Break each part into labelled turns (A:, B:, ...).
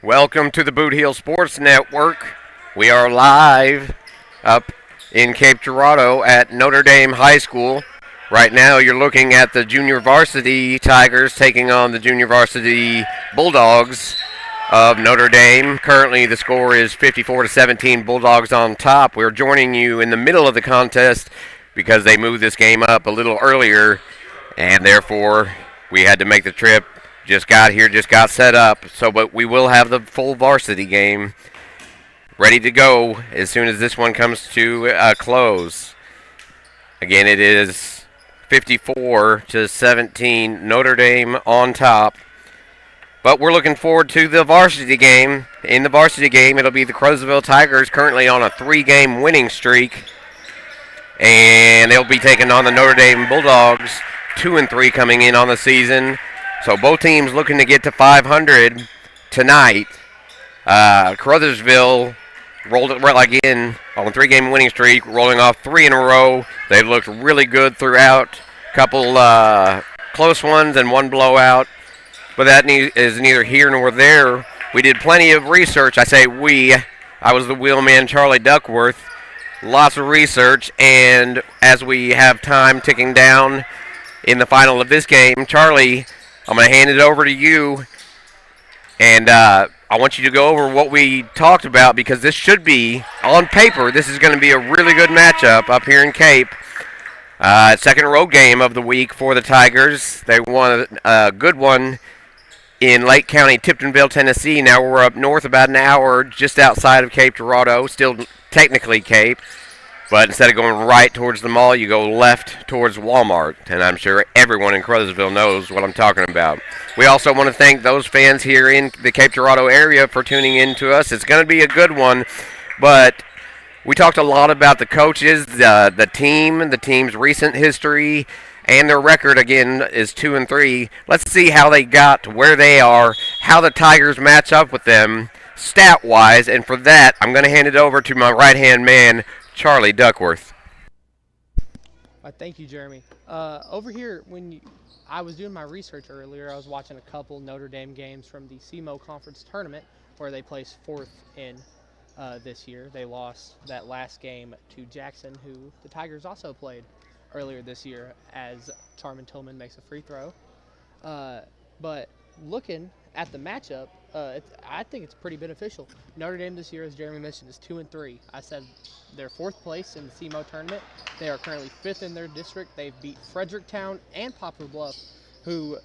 A: Welcome to the Boot Heel Sports Network. We are live up in Cape Girardeau at Notre Dame High School. Right now, you're looking at the junior varsity Tigers taking on the junior varsity Bulldogs of Notre Dame. Currently, the score is 54 to 17. Bulldogs on top. We're joining you in the middle of the contest because they moved this game up a little earlier, and therefore we had to make the trip. Just got here, just got set up. But we will have the full varsity game ready to go as soon as this one comes to a close. Again, it is 54 to 17. Notre Dame on top. But we're looking forward to the varsity game. In the varsity game, it'll be the Caruthersville Tigers, currently on a 3-game winning streak, and they'll be taking on the Notre Dame Bulldogs, 2-3 coming in on the season. So both teams looking to get to 500 tonight. Caruthersville rolled it right again on a 3-game winning streak, rolling off 3 in a row. They've looked really good throughout. Couple close ones and one blowout. But that is neither here nor there. We did plenty of research. I say we. I was the wheelman, Charlie Duckworth. Lots of research, and as we have time ticking down in the final of this game, Charlie, I'm going to hand it over to you, and I want you to go over what we talked about, because this should be, on paper, this is going to be a really good matchup up here in Cape. Second road game of the week for the Tigers. They won a good one in Lake County, Tiptonville, Tennessee. Now we're up north about an hour just outside of Cape Girardeau, still technically Cape. But instead of going right towards the mall, you go left towards Walmart. And I'm sure everyone in Caruthersville knows what I'm talking about. We also want to thank those fans here in the Cape Girardeau area for tuning in to us. It's going to be a good one. But we talked a lot about the coaches, the team, the team's recent history, and their record, again, is 2-3. Let's see how they got to where they are, how the Tigers match up with them stat-wise. And for that, I'm going to hand it over to my right-hand man, Charlie Duckworth.
B: Thank you, Jeremy. Over here, I was doing my research earlier, I was watching a couple Notre Dame games from the SEMO Conference Tournament, where they placed 4th in this year. They lost that last game to Jackson, who the Tigers also played earlier this year, as Tarman Tillman makes a free throw. But looking at the matchup, I think it's pretty beneficial. Notre Dame this year, as Jeremy mentioned, is 2-3. I said they're 4th place in the SEMO tournament. They are currently 5th in their district. They've beat Fredericktown and Poplar Bluff, who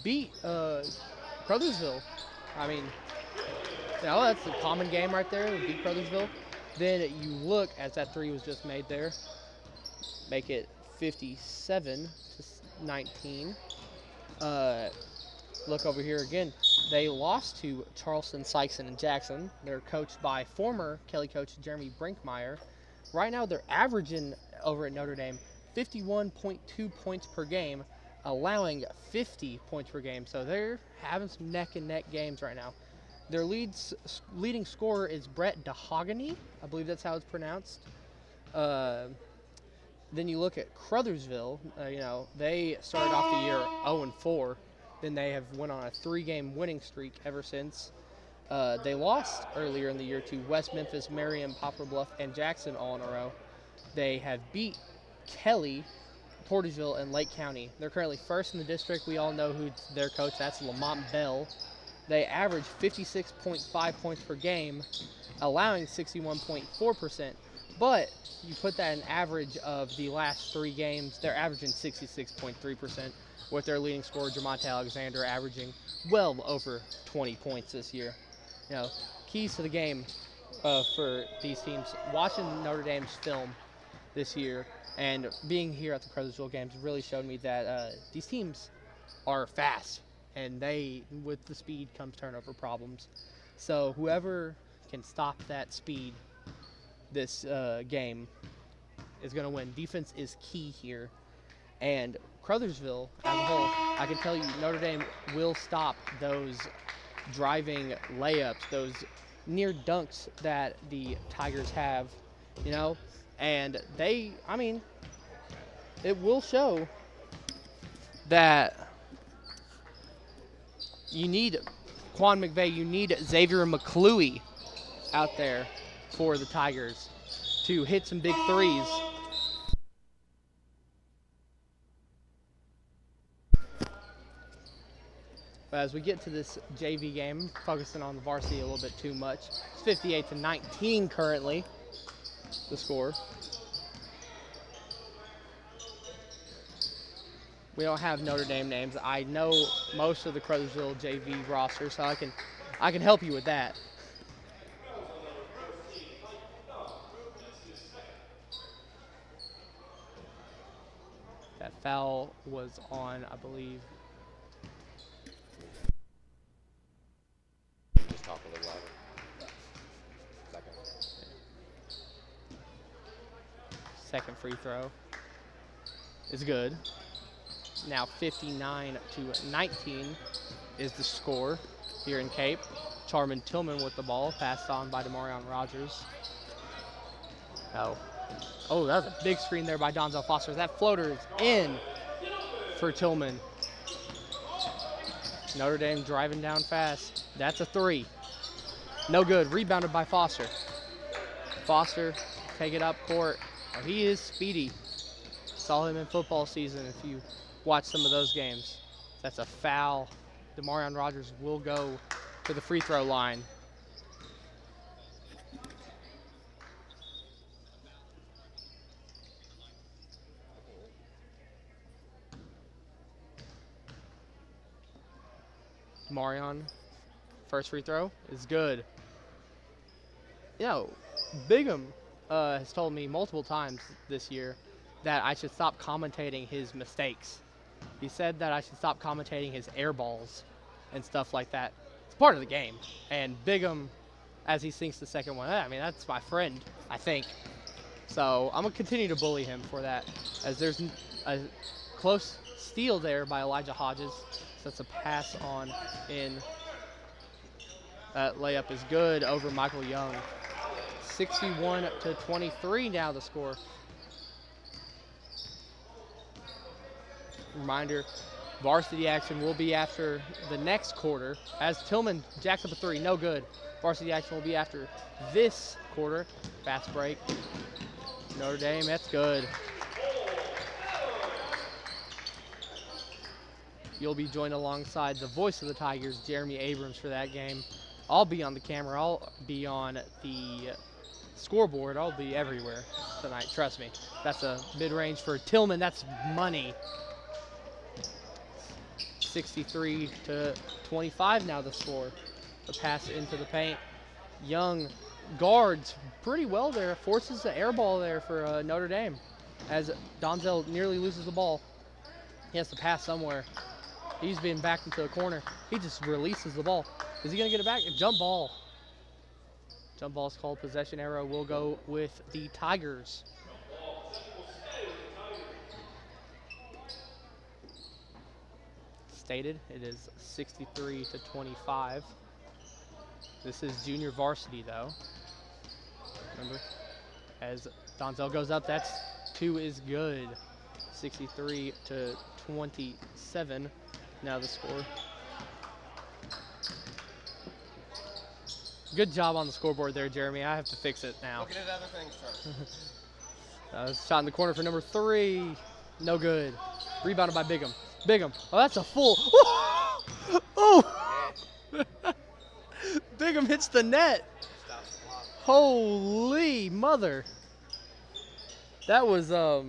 B: beat Caruthersville. I mean, that's a common game right there. They beat Caruthersville. Then you look, as that 3 was just made there, make it 57 to 19. Look over here again. They lost to Charleston, Sykeston, and Jackson. They're coached by former Kelly coach Jeremy Brinkmeyer. Right now, they're averaging over at Notre Dame 51.2 points per game, allowing 50 points per game. So they're having some neck-and-neck games right now. Their leading scorer is Brett DeHogany. I believe that's how it's pronounced. Then you look at Caruthersville. They started off the year 0-4. Then they have went on a 3-game winning streak ever since. They lost earlier in the year to West Memphis, Marion, Poplar Bluff, and Jackson all in a row. They have beat Kelly, Porterville, and Lake County. They're currently 1st in the district. We all know who their coach, that's Lamont Bell. They average 56.5 points per game, allowing 61.4%. But you put that in average of the last 3 games, they're averaging 66.3%, with their leading scorer, Jamonte Alexander, averaging well over 20 points this year. Keys to the game for these teams, watching Notre Dame's film this year and being here at the Caruthersville games really showed me that these teams are fast, and with the speed comes turnover problems. So whoever can stop that speed this game is going to win. Defense is key here. And Caruthersville, as a whole, I can tell you Notre Dame will stop those driving layups, those near dunks that the Tigers have, and it will show that you need Quan McVeigh, you need Xavier McClui out there for the Tigers to hit some big threes. But as we get to this JV game, focusing on the varsity a little bit too much. It's 58-19 currently, the score. We don't have Notre Dame names. I know most of the Caruthersville JV roster, so I can help you with that. That foul was on, I believe.
A: Just talk a little louder.
B: Second free throw is good. Now 59-19 is the score here in Cape. Charmin Tillman with the ball, passed on by Demarion Rogers. Oh, that was a big screen there by Donzel Foster. That floater is in for Tillman. Notre Dame driving down fast. That's a three. No good. Rebounded by Foster. Foster, take it up court. Oh, he is speedy. Saw him in football season if you watch some of those games. That's a foul. Demarion Rogers will go to the free throw line. Demarion, first free throw is good. You know, Bigham has told me multiple times this year that I should stop commentating his mistakes. He said that I should stop commentating his air balls and stuff like that. It's part of the game. And Bigham, as he sinks the second one, I mean, that's my friend, I think. So I'm going to continue to bully him for that, as there's a close steal there by Elijah Hodges. So that's a pass on in. That layup is good over Michael Young. 61-23 now the score. Reminder, varsity action will be after the next quarter as Tillman jacks up a three, no good. Varsity action will be after this quarter. Fast break. Notre Dame, that's good. You'll be joined alongside the voice of the Tigers, Jeremy Abrams, for that game. I'll be on the camera. I'll be on the scoreboard. I'll be everywhere tonight, trust me. That's a mid-range for Tillman. That's money. 63-25 now the score. The pass into the paint. Young guards pretty well there. Forces the air ball there for Notre Dame as Donzel nearly loses the ball. He has to pass somewhere. He's being backed into the corner. He just releases the ball. Is he going to get it back? Jump ball. Jump ball is called. Possession arrow will go with the Tigers. Stated, it is 63-25. This is junior varsity, though. Remember, as Donzel goes up, that's two is good. 63-27. Now the score. Good job on the scoreboard there, Jeremy. I have to fix it now.
A: Looking at other things,
B: Shot in the corner for number 3. No good. Rebounded by Bigham. Bigham. Oh, that's a full. Oh! Bigham hits the net. Holy mother. That was a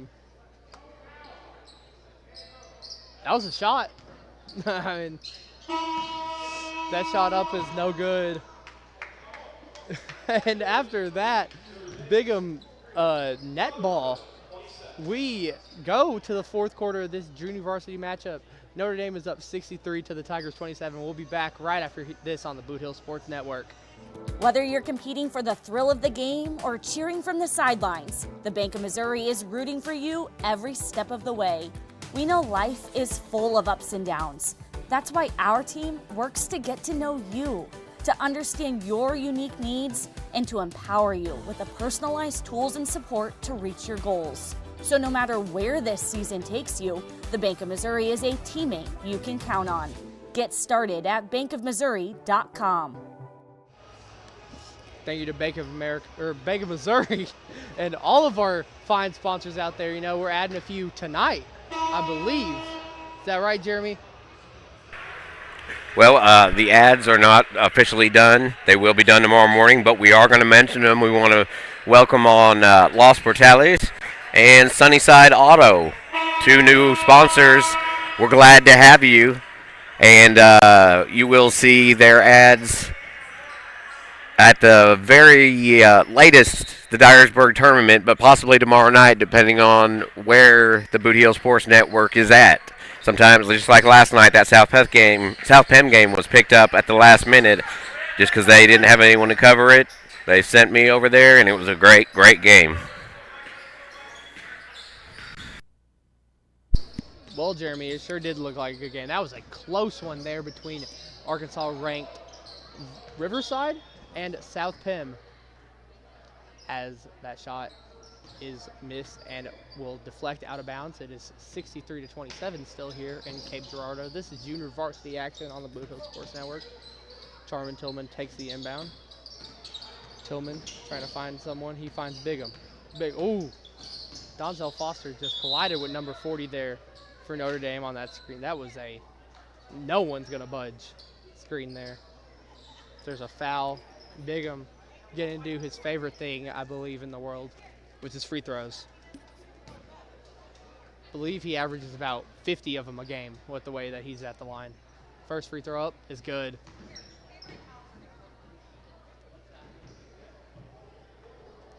B: shot. I mean, that shot up is no good. And after that, Bigham net ball. We go to the fourth quarter of this junior varsity matchup. Notre Dame is up 63 to the Tigers 27. We'll be back right after this on the Boot Hill Sports Network.
C: Whether you're competing for the thrill of the game or cheering from the sidelines, the Bank of Missouri is rooting for you every step of the way. We know life is full of ups and downs. That's why our team works to get to know you, to understand your unique needs, and to empower you with the personalized tools and support to reach your goals. So no matter where this season takes you, the Bank of Missouri is a teammate you can count on. Get started at bankofmissouri.com.
B: Thank you to Bank of Missouri and all of our fine sponsors out there. You know, we're adding a few tonight, I believe. Is that right, Jeremy?
A: Well, the ads are not officially done. They will be done tomorrow morning, but we are going to mention them. We want to welcome on Los Portales and Sunnyside Auto, 2 new sponsors. We're glad to have you, and you will see their ads at the very latest, the Dyersburg tournament, but possibly tomorrow night, depending on where the Boot Heel Sports Network is at. Sometimes, just like last night, that South Penn game was picked up at the last minute just because they didn't have anyone to cover it. They sent me over there, and it was a great, great game.
B: Well, Jeremy, it sure did look like a good game. That was a close one there between Arkansas-ranked Riverside and South Penn, as that shot is missed and will deflect out of bounds. It is 63-27 still here in Cape Girardeau. This is junior varsity action on the Boot Heel Sports Network. Charmin Tillman takes the inbound. Tillman trying to find someone. He finds Bigham. Ooh. Donzel Foster just collided with number 40 there for Notre Dame on that screen. That was a no one's going to budge screen there. There's a foul. Bigham getting to do his favorite thing, I believe, in the world, which is free throws. I believe he averages about 50 of them a game with the way that he's at the line. First free throw up is good.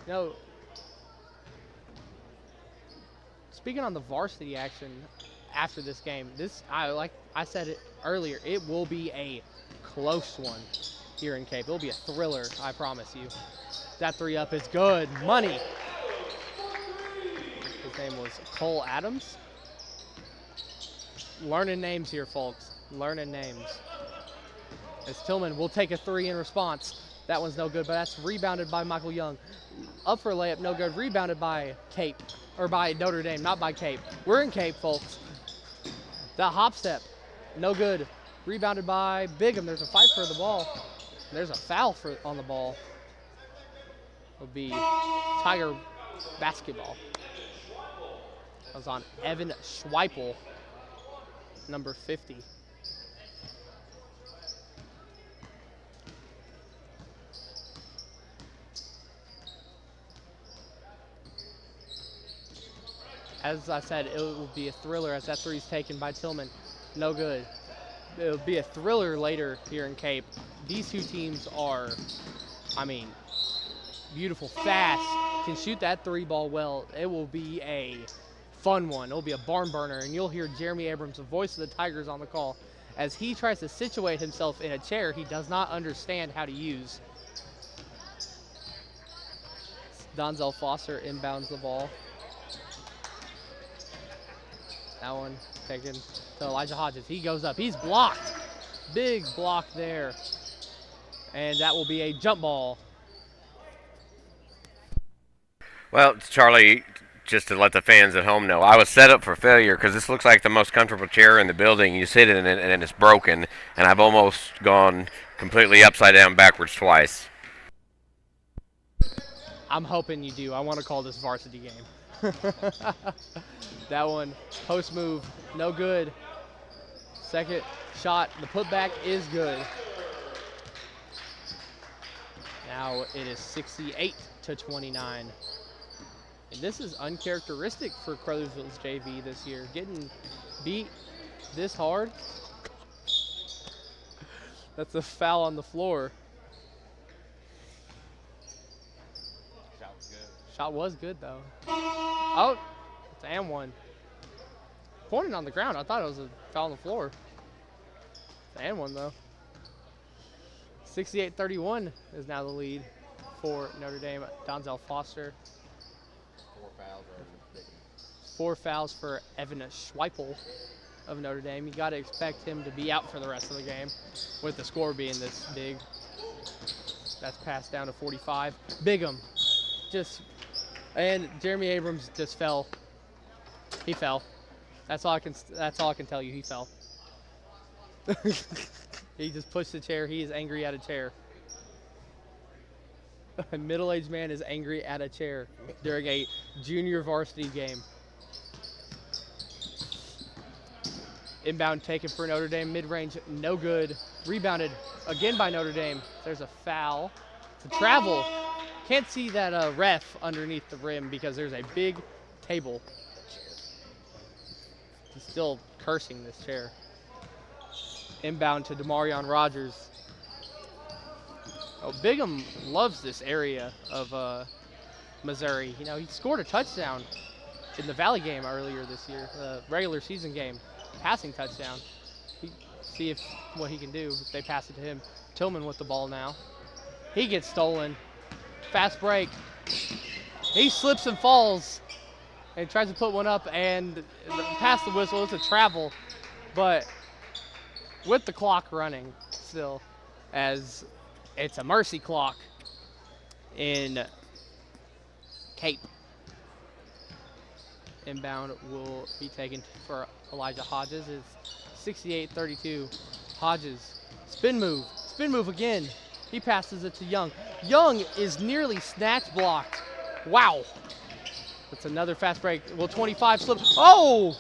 B: You know, speaking on the varsity action after this game, like I said it earlier, it will be a close one here in Cape. It'll be a thriller, I promise you. That 3 up is good. Money. His name was Cole Adams. Learning names here, folks. Learning names. As Tillman will take a 3 in response. That one's no good, but that's rebounded by Michael Young. Up for a layup, no good. Rebounded by Cape, or by Notre Dame, not by Cape. We're in Cape, folks. That hop step, no good. Rebounded by Bigham. There's a fight for the ball. There's a foul on the ball. It'll be Tiger basketball. That was on Evan Schweipel, number 50. As I said, it will be a thriller as that 3 is taken by Tillman. No good. It'll be a thriller later here in Cape. These 2 teams are, I mean, beautiful, fast, can shoot that 3 ball well. It will be a fun one. It'll be a barn burner, and you'll hear Jeremy Abrams, the voice of the Tigers, on the call as he tries to situate himself in a chair he does not understand how to use. Donzel Foster inbounds the ball. That one taken to Elijah Hodges. He goes up. He's blocked. Big block there. And that will be a jump ball.
A: Well, Charlie, just to let the fans at home know, I was set up for failure because this looks like the most comfortable chair in the building. You sit in it and it's broken, and I've almost gone completely upside down backwards twice.
B: I'm hoping you do. I want to call this varsity game. That one, post move, no good. Second shot, the putback is good. Now it is 68-29. And this is uncharacteristic for Caruthersville's JV this year. Getting beat this hard. That's a foul on the floor.
D: Shot was good.
B: Shot was good, though. Oh, it's and one. Pointing on the ground. I thought it was a foul on the floor. It's and one, though. 68-31 is now the lead for Notre Dame. Donzel Foster. 4 fouls for Evan Schweipel of Notre Dame. You got to expect him to be out for the rest of the game with the score being this big. That's passed down to 45. Bigham and Jeremy Abrams just fell. He fell. That's all I can tell you. He fell. He just pushed the chair. He is angry at a chair. A middle-aged man is angry at a chair during a junior varsity game. Inbound taken for Notre Dame, mid-range, no good. Rebounded again by Notre Dame. There's a foul. It's a travel. Can't see that ref underneath the rim because there's a big table. He's still cursing this chair. Inbound to Demarion Rogers. Oh, Bigham loves this area of Missouri. You know, he scored a touchdown in the Valley game earlier this year, the regular season game, passing touchdown. See what he can do if they pass it to him. Tillman with the ball now. He gets stolen. Fast break. He slips and falls and tries to put one up and past the whistle. It's a travel, but with the clock running still, as it's a mercy clock in Cape. Inbound will be taken for Elijah Hodges. It's 68-32. Hodges, spin move again. He passes it to Young. Young is nearly snatch blocked. Wow. That's another fast break. Will 25 slip? Oh!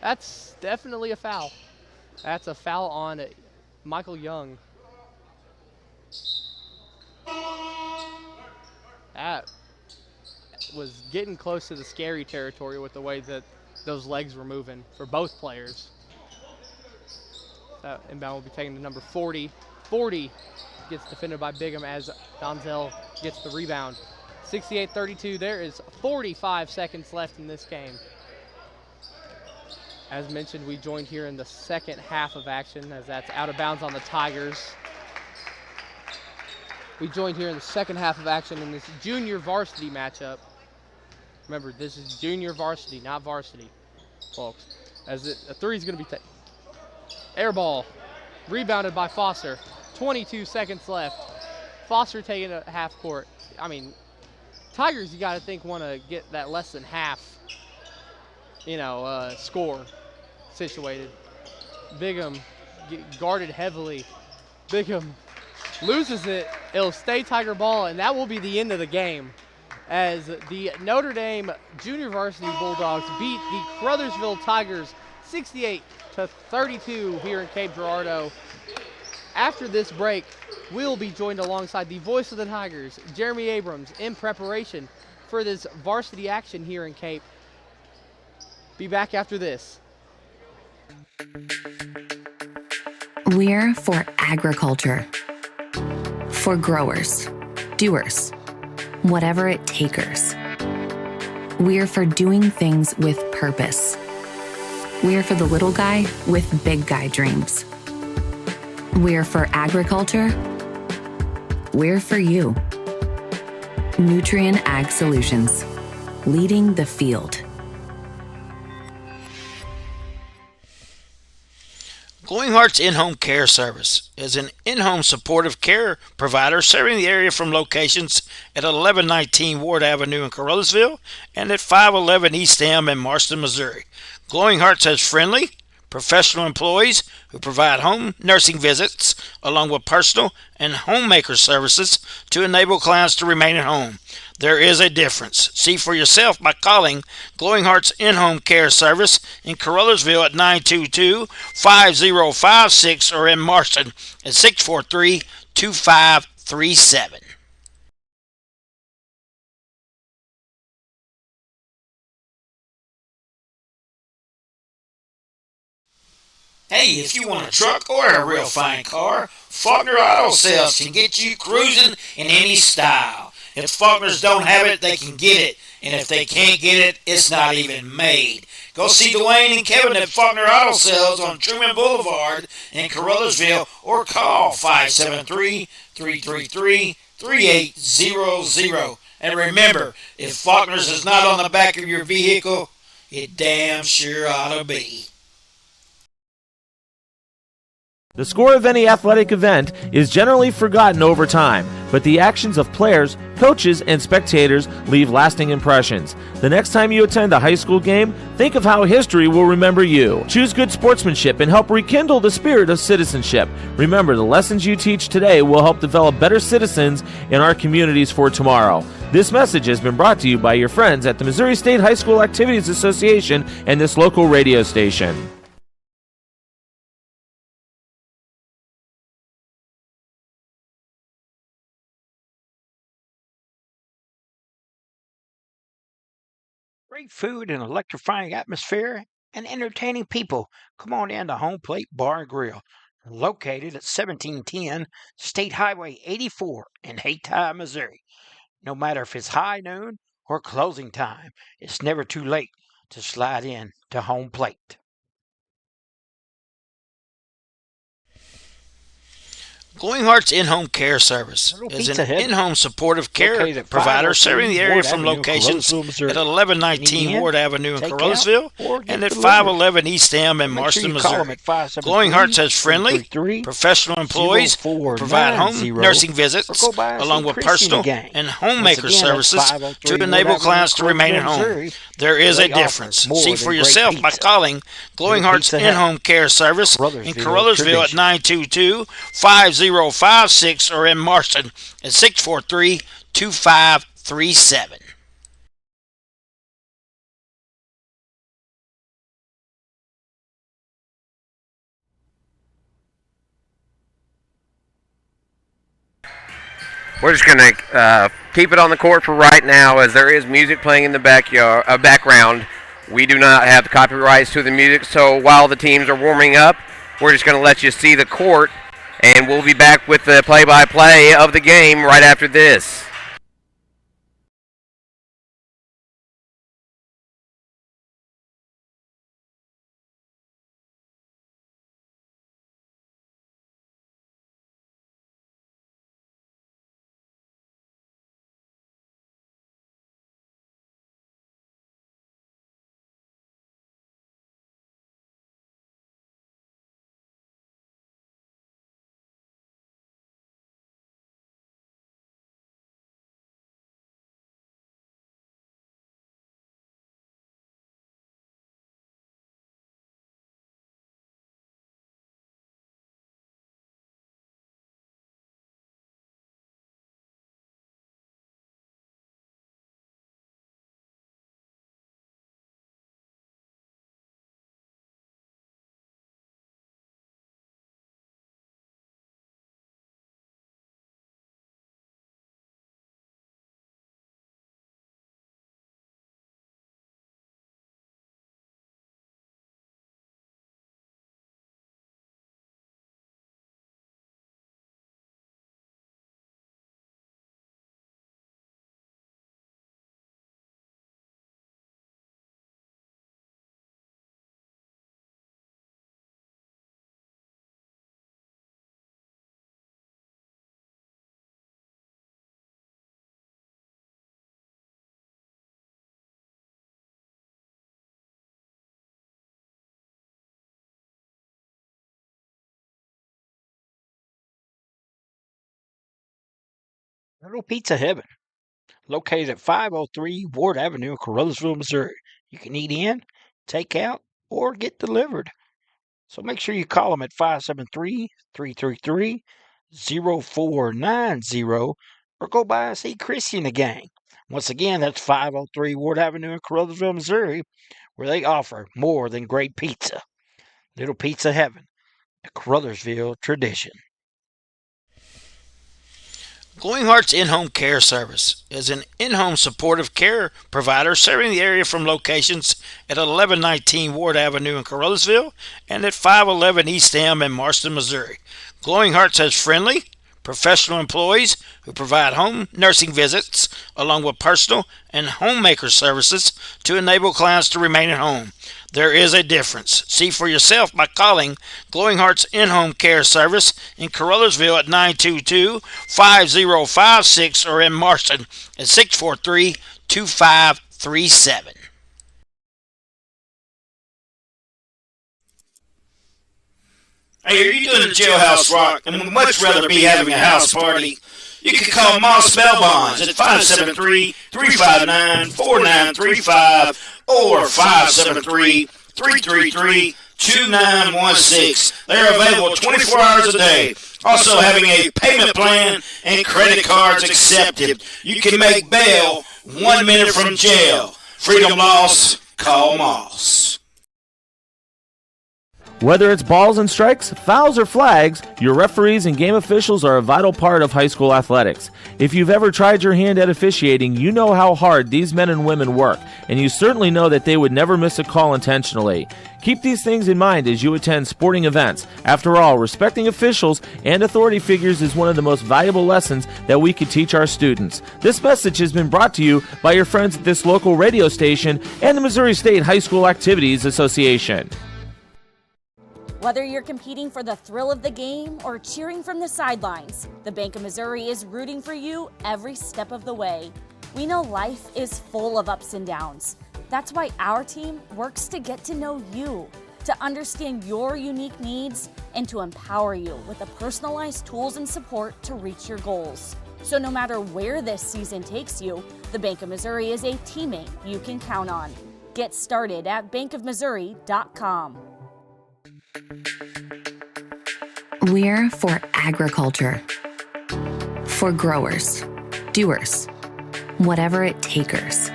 B: That's definitely a foul. That's a foul on Michael Young. That was getting close to the scary territory with the way that those legs were moving for both players. That inbound will be taken to number 40. 40 gets defended by Bigham as Donzel gets the rebound. 68-32. There is 45 seconds left in this game. As mentioned, we joined here in the second half of action, as that's out of bounds on the Tigers. We joined here in the second half of action in this junior varsity matchup. Remember, this is junior varsity, not varsity, folks. As a three is going to be taken. Air ball, rebounded by Foster. 22 seconds left. Foster taking a half court. I mean, Tigers, you got to think, want to get that less than half, score situated. Bigham guarded heavily. Bigham loses it. It'll stay Tiger ball, and that will be the end of the game, as the Notre Dame junior varsity Bulldogs beat the Caruthersville Tigers 68-32 here in Cape Girardeau. After this break, we'll be joined alongside the voice of the Tigers, Jeremy Abrams, in preparation for this varsity action here in Cape. Be back after this.
E: We're for agriculture. For growers, doers, whatever it takers. We're for doing things with purpose. We're for the little guy with big guy dreams. We're for agriculture. We're for you. Nutrien Ag Solutions, leading the field.
F: Glowing Hearts In-Home Care Service is an in-home supportive care provider serving the area from locations at 1119 Ward Avenue in Caruthersville and at 511 East Elm in Marston, Missouri. Glowing Hearts has friendly, professional employees who provide home nursing visits along with personal and homemaker services to enable clients to remain at home. There is a difference. See for yourself by calling Glowing Hearts In-Home Care Service in Caruthersville at 922-5056 or in Marston at 643-2537. Hey, if you want a truck or a real fine car, Faulkner Auto Sales can get you cruising in any style. If Faulkners don't have it, they can get it. And if they can't get it, it's not even made. Go see Dwayne and Kevin at Faulkner Auto Sales on Truman Boulevard in Caruthersville or call 573-333-3800. And remember, if Faulkner's is not on the back of your vehicle, it damn sure ought to be.
G: The score of any athletic event is generally forgotten over time. but the actions of players, coaches, and spectators leave lasting impressions. The next time you attend a high school game, think of how history will remember you. Choose good sportsmanship and help rekindle the spirit of citizenship. Remember, the lessons you teach today will help develop better citizens in our communities for tomorrow. This message has been brought to you by your friends at the Missouri State High School Activities Association and this local radio station.
F: Great food and electrifying atmosphere and entertaining people. Come on in to Home Plate Bar and Grill, located at 1710 State Highway 84 in Hayti, Missouri. No matter if it's high noon or closing time, it's never too late to slide in to Home Plate. Glowing Hearts In-Home Care Service is an in-home supportive care provider serving the area from locations at 1119 Ward Avenue in Caruthersville and at 511 East M in Marston, Missouri. Glowing Hearts has friendly, professional employees who provide home nursing visits along with personal and homemaker services to enable clients to remain at home. There is a difference. See for yourself by calling Glowing Hearts In-Home Care Service in Caruthersville at 922-5056 or in Marston at 643-2537.
A: We're just going to keep it on the court for right now, as there is music playing in the background. We do not have the copyrights to the music, so while the teams are warming up, we're just going to let you see the court, and we'll be back with the play-by-play of the game right after this.
F: Little Pizza Heaven, located at 503 Ward Avenue in Caruthersville, Missouri. You can eat in, take out, or get delivered. So make sure you call them at 573-333-0490 or go by and see Chrissy and the gang. Once again, that's 503 Ward Avenue in Caruthersville, Missouri, where they offer more than great pizza. Little Pizza Heaven, a Caruthersville tradition. Glowing Hearts In-Home Care Service is an in-home supportive care provider serving the area from locations at 1119 Ward Avenue in Caruthersville and at 511 East M in Marston, Missouri. Glowing Hearts has friendly, professional employees who provide home nursing visits along with personal and homemaker services to enable clients to remain at home. There is a difference. See for yourself by calling Glowing Hearts In-Home Care Service in Caruthersville at 922-5056 or in Marston at 643-2537. Hey, are you doing a jailhouse rock and would much rather be having a house party? You can call Moss Bell Bonds at 573-359-4935 or 573-333-2916. They're available 24 hours a day. Also having a payment plan and credit cards accepted. You can make bail 1 minute from jail. Freedom loss, call Moss.
G: Whether it's balls and strikes, fouls, or flags, your referees and game officials are a vital part of high school athletics. If you've ever tried your hand at officiating, you know how hard these men and women work, and you certainly know that they would never miss a call intentionally. Keep these things in mind as you attend sporting events. After all, respecting officials and authority figures is one of the most valuable lessons that we could teach our students. This message has been brought to you by your friends at this local radio station and the Missouri State High School Activities Association.
C: Whether you're competing for the thrill of the game or cheering from the sidelines, the Bank of Missouri is rooting for you every step of the way. We know life is full of ups and downs. That's why our team works to get to know you, to understand your unique needs, and to empower you with the personalized tools and support to reach your goals. So no matter where this season takes you, the Bank of Missouri is a teammate you can count on. Get started at bankofmissouri.com.
E: We're for agriculture. For growers, doers, whatever it takers.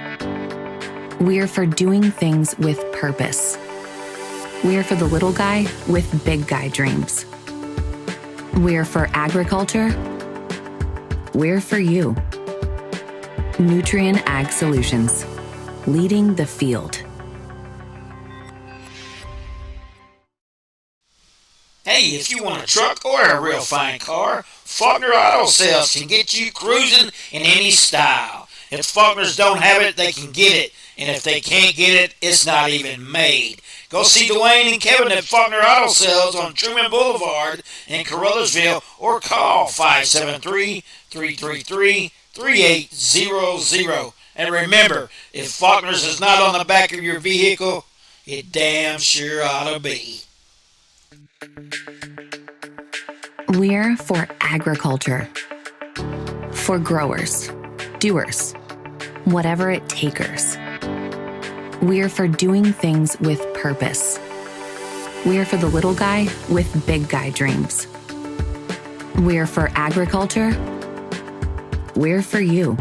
E: We're for doing things with purpose. We're for the little guy with big guy dreams. We're for agriculture. We're for you. Nutrient Ag Solutions, leading the field.
F: Hey, if you want a truck or a real fine car, Faulkner Auto Sales can get you cruising in any style. If Faulkners don't have it, they can get it. And if they can't get it, it's not even made. Go see Dwayne and Kevin at Faulkner Auto Sales on Truman Boulevard in Caruthersville or call 573-333-3800. And remember, if Faulkner's is not on the back of your vehicle, it damn sure ought to be.
E: We're for agriculture. For growers, doers, whatever it takers. We're for doing things with purpose. We're for the little guy with big guy dreams. We're for agriculture. We're for you.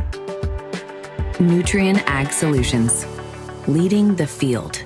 E: Nutrient Ag Solutions, leading the field.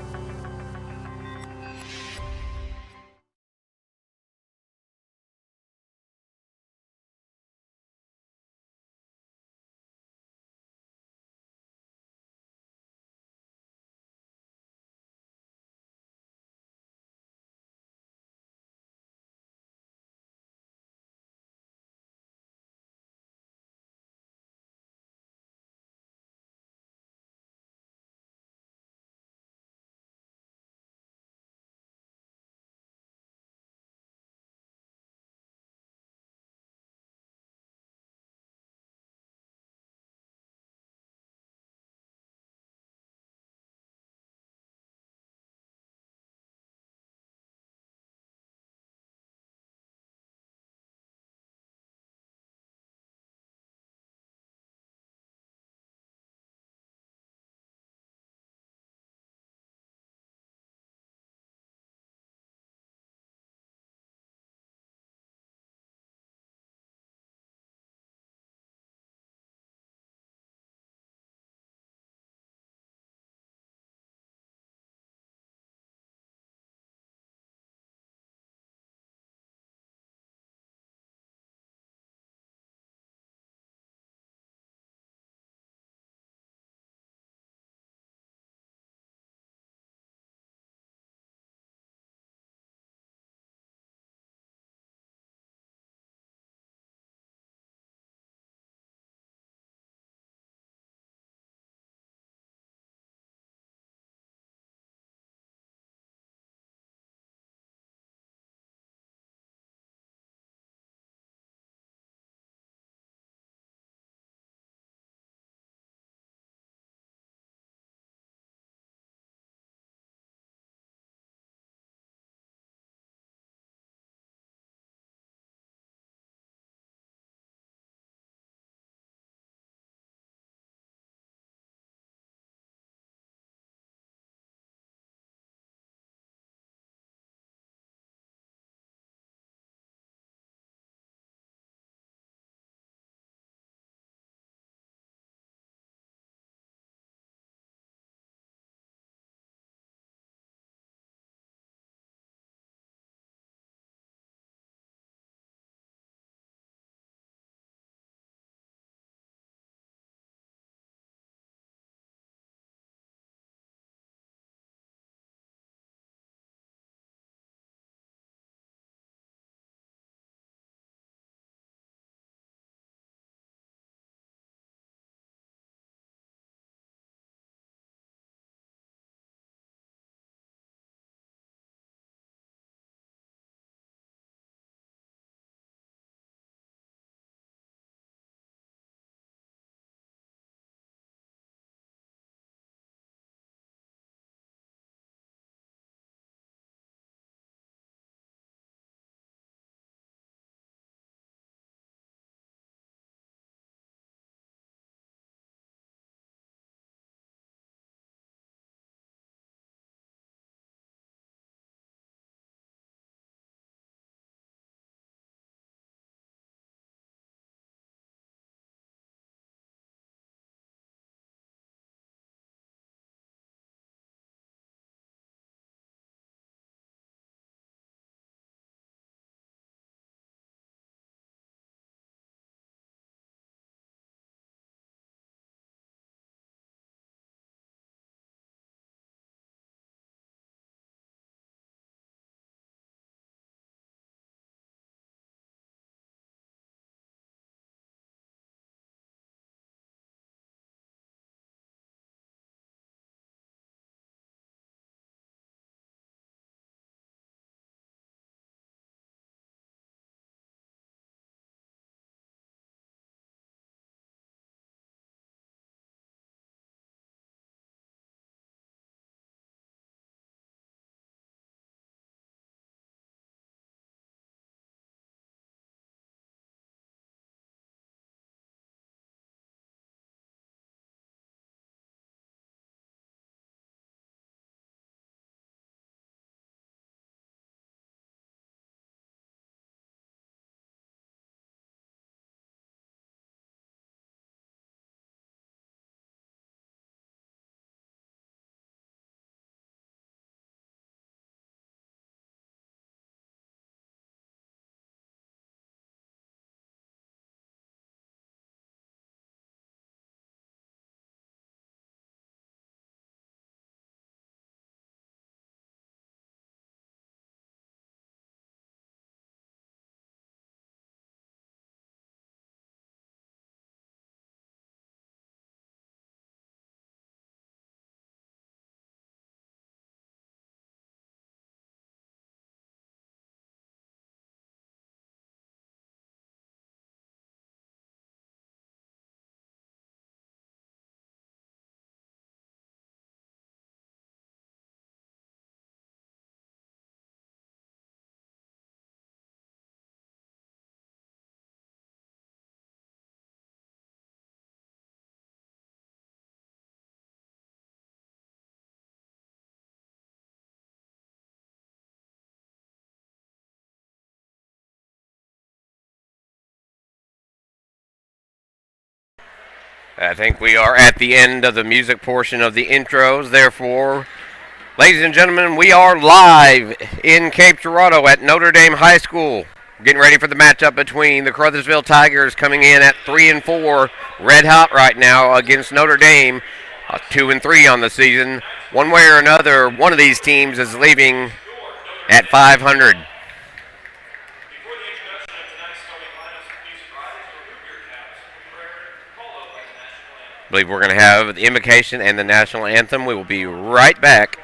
A: I think we are at the end of the music portion of the intros. Therefore, ladies and gentlemen, we are live in Cape Girardeau at Notre Dame High School. Getting ready for the matchup between the Caruthersville Tigers coming in at 3-4, red hot right now against Notre Dame, 2-3 on the season. One way or another, one of these teams is leaving at 500. I believe we're going to have the invocation and the national anthem. We will be right back.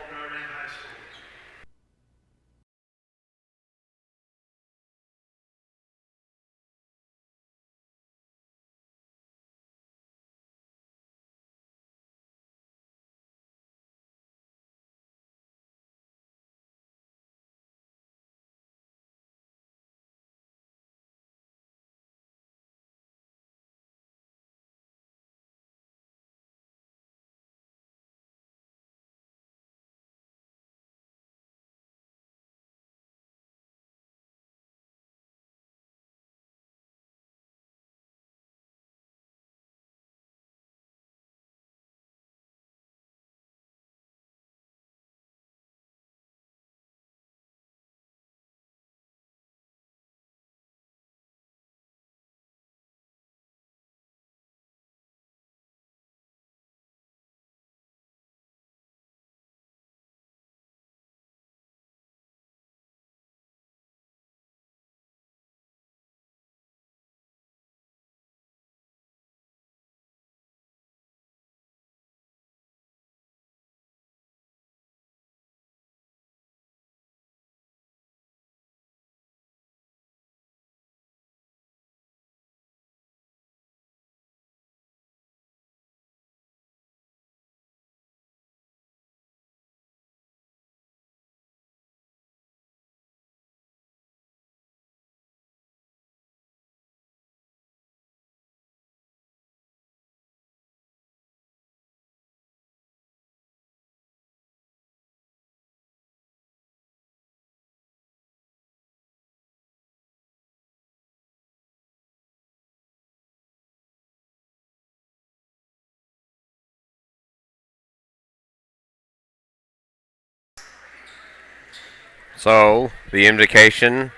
A: So, the invocation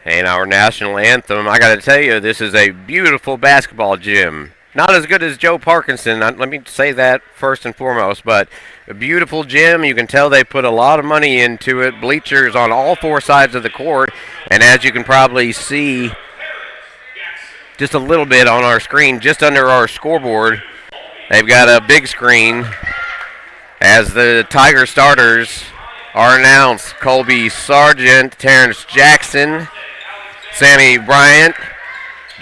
A: and our national anthem. I got to tell you, this is a beautiful basketball gym. Not as good as Joe Parkinson, let me say that first and foremost, but a beautiful gym. You can tell they put a lot of money into it. Bleachers on all four sides of the court, and as you can probably see just a little bit on our screen, just under our scoreboard, they've got a big screen as the Tiger starters are announced. Colby Sargent, Terrence Jackson, Sammy Bryant,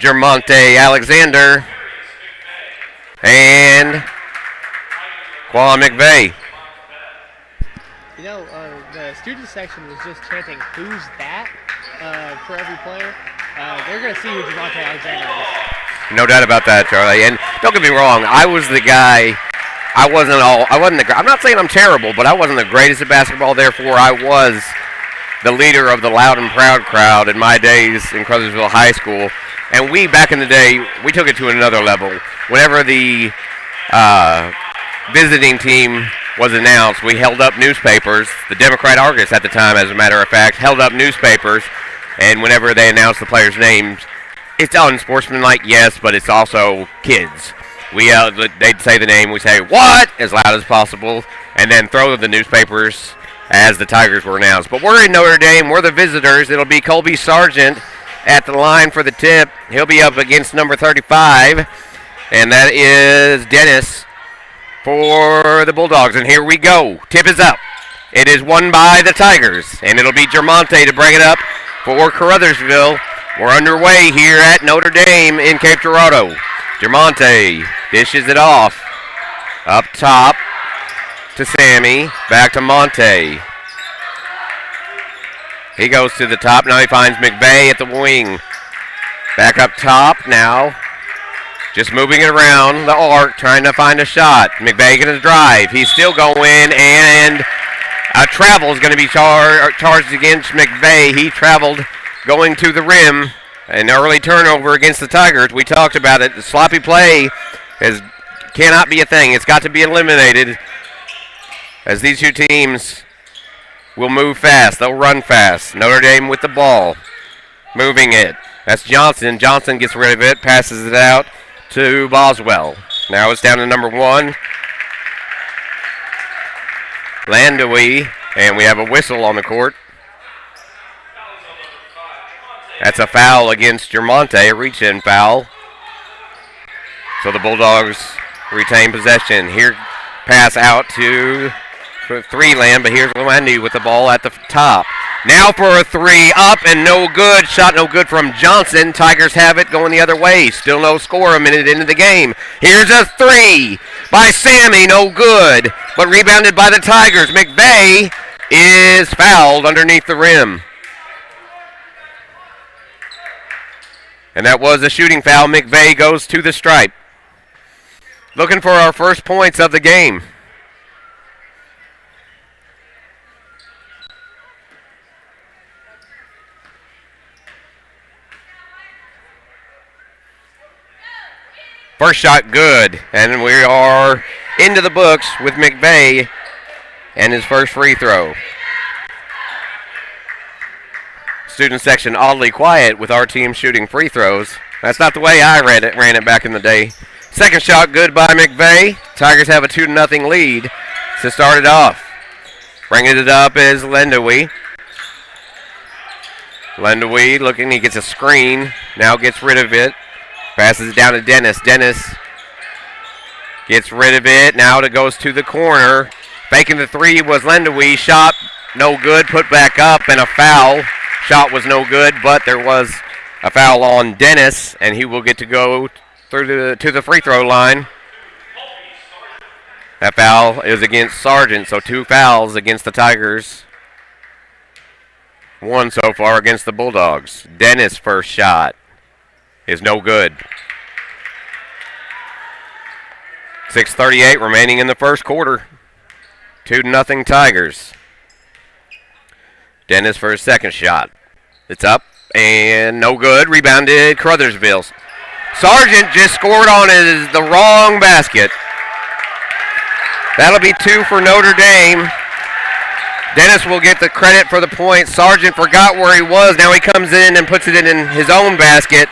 A: Jermonte Alexander, and Quan McVeigh.
B: You know, the student section was just chanting, "Who's that?" For every player. They're going to see who Jermonte Alexander is.
A: No doubt about that, Charlie. And don't get me wrong, I was the guy. I'm not saying I'm terrible, but I wasn't the greatest at basketball. Therefore, I was the leader of the loud and proud crowd in my days in Caruthersville High School. And we, back in the day, we took it to another level. Whenever the visiting team was announced, we held up newspapers. The Democrat Argus at the time, as a matter of fact, held up newspapers. And whenever they announced the players' names, it's unsportsmanlike, yes, but it's also kids. They'd say the name, we say, "What?" as loud as possible, and then throw the newspapers as the Tigers were announced. But we're in Notre Dame. We're the visitors. It'll be Colby Sargent at the line for the tip. He'll be up against number 35, and that is Dennis for the Bulldogs. And here we go. Tip is up. It is won by the Tigers, and it'll be Jermonte to bring it up for Caruthersville. We're underway here at Notre Dame in Cape Girardeau. Jermonte dishes it off. Up top to Sammy. Back to Monte. He goes to the top. Now he finds McVeigh at the wing. Back up top now. Just moving it around the arc, trying to find a shot. McVeigh going to drive. He's still going, and a travel is going to be charged against McVeigh. He traveled going to the rim. An early turnover against the Tigers. We talked about it. The sloppy play cannot be a thing. It's got to be eliminated, as these two teams will move fast. They'll run fast. Notre Dame with the ball, moving it. That's Johnson. Johnson gets rid of it, passes it out to Boswell. Now it's down to number 1, Landui, and we have a whistle on the court. That's a foul against Germonte, a reach-in foul. So the Bulldogs retain possession. Here, pass out to 3-land, but here's Landui with the ball at the top. Now for a 3, up and no good. Shot no good from Johnson. Tigers have it going the other way. Still no score a minute into the game. Here's a 3 by Sammy, no good, but rebounded by the Tigers. McVeigh is fouled underneath the rim. And that was a shooting foul. McVeigh goes to the stripe. Looking for our first points of the game. First shot good, and we are into the books with McVeigh and his first free throw. Student section oddly quiet with our team shooting free throws. That's not the way I ran it back in the day. Second shot good by McVeigh. Tigers have a 2-0 lead to start it off. Bringing it up is Landui. Landui looking, he gets a screen, now gets rid of it. Passes it down to Dennis. Dennis gets rid of it. Now it goes to the corner. Faking the 3 was Landui. Shot no good. Put back up and a foul. Shot was no good, but there was a foul on Dennis, and he will get to go through to the free throw line. That foul is against Sargent, so 2 fouls against the Tigers. 1 so far against the Bulldogs. Dennis' first shot is no good. 6:38 remaining in the first quarter. 2-0 Tigers. Dennis for his second shot. It's up and no good. Rebounded Caruthersville. Sargent just scored on the wrong basket. That'll be 2 for Notre Dame. Dennis will get the credit for the point. Sargent forgot where he was. Now he comes in and puts it in his own basket.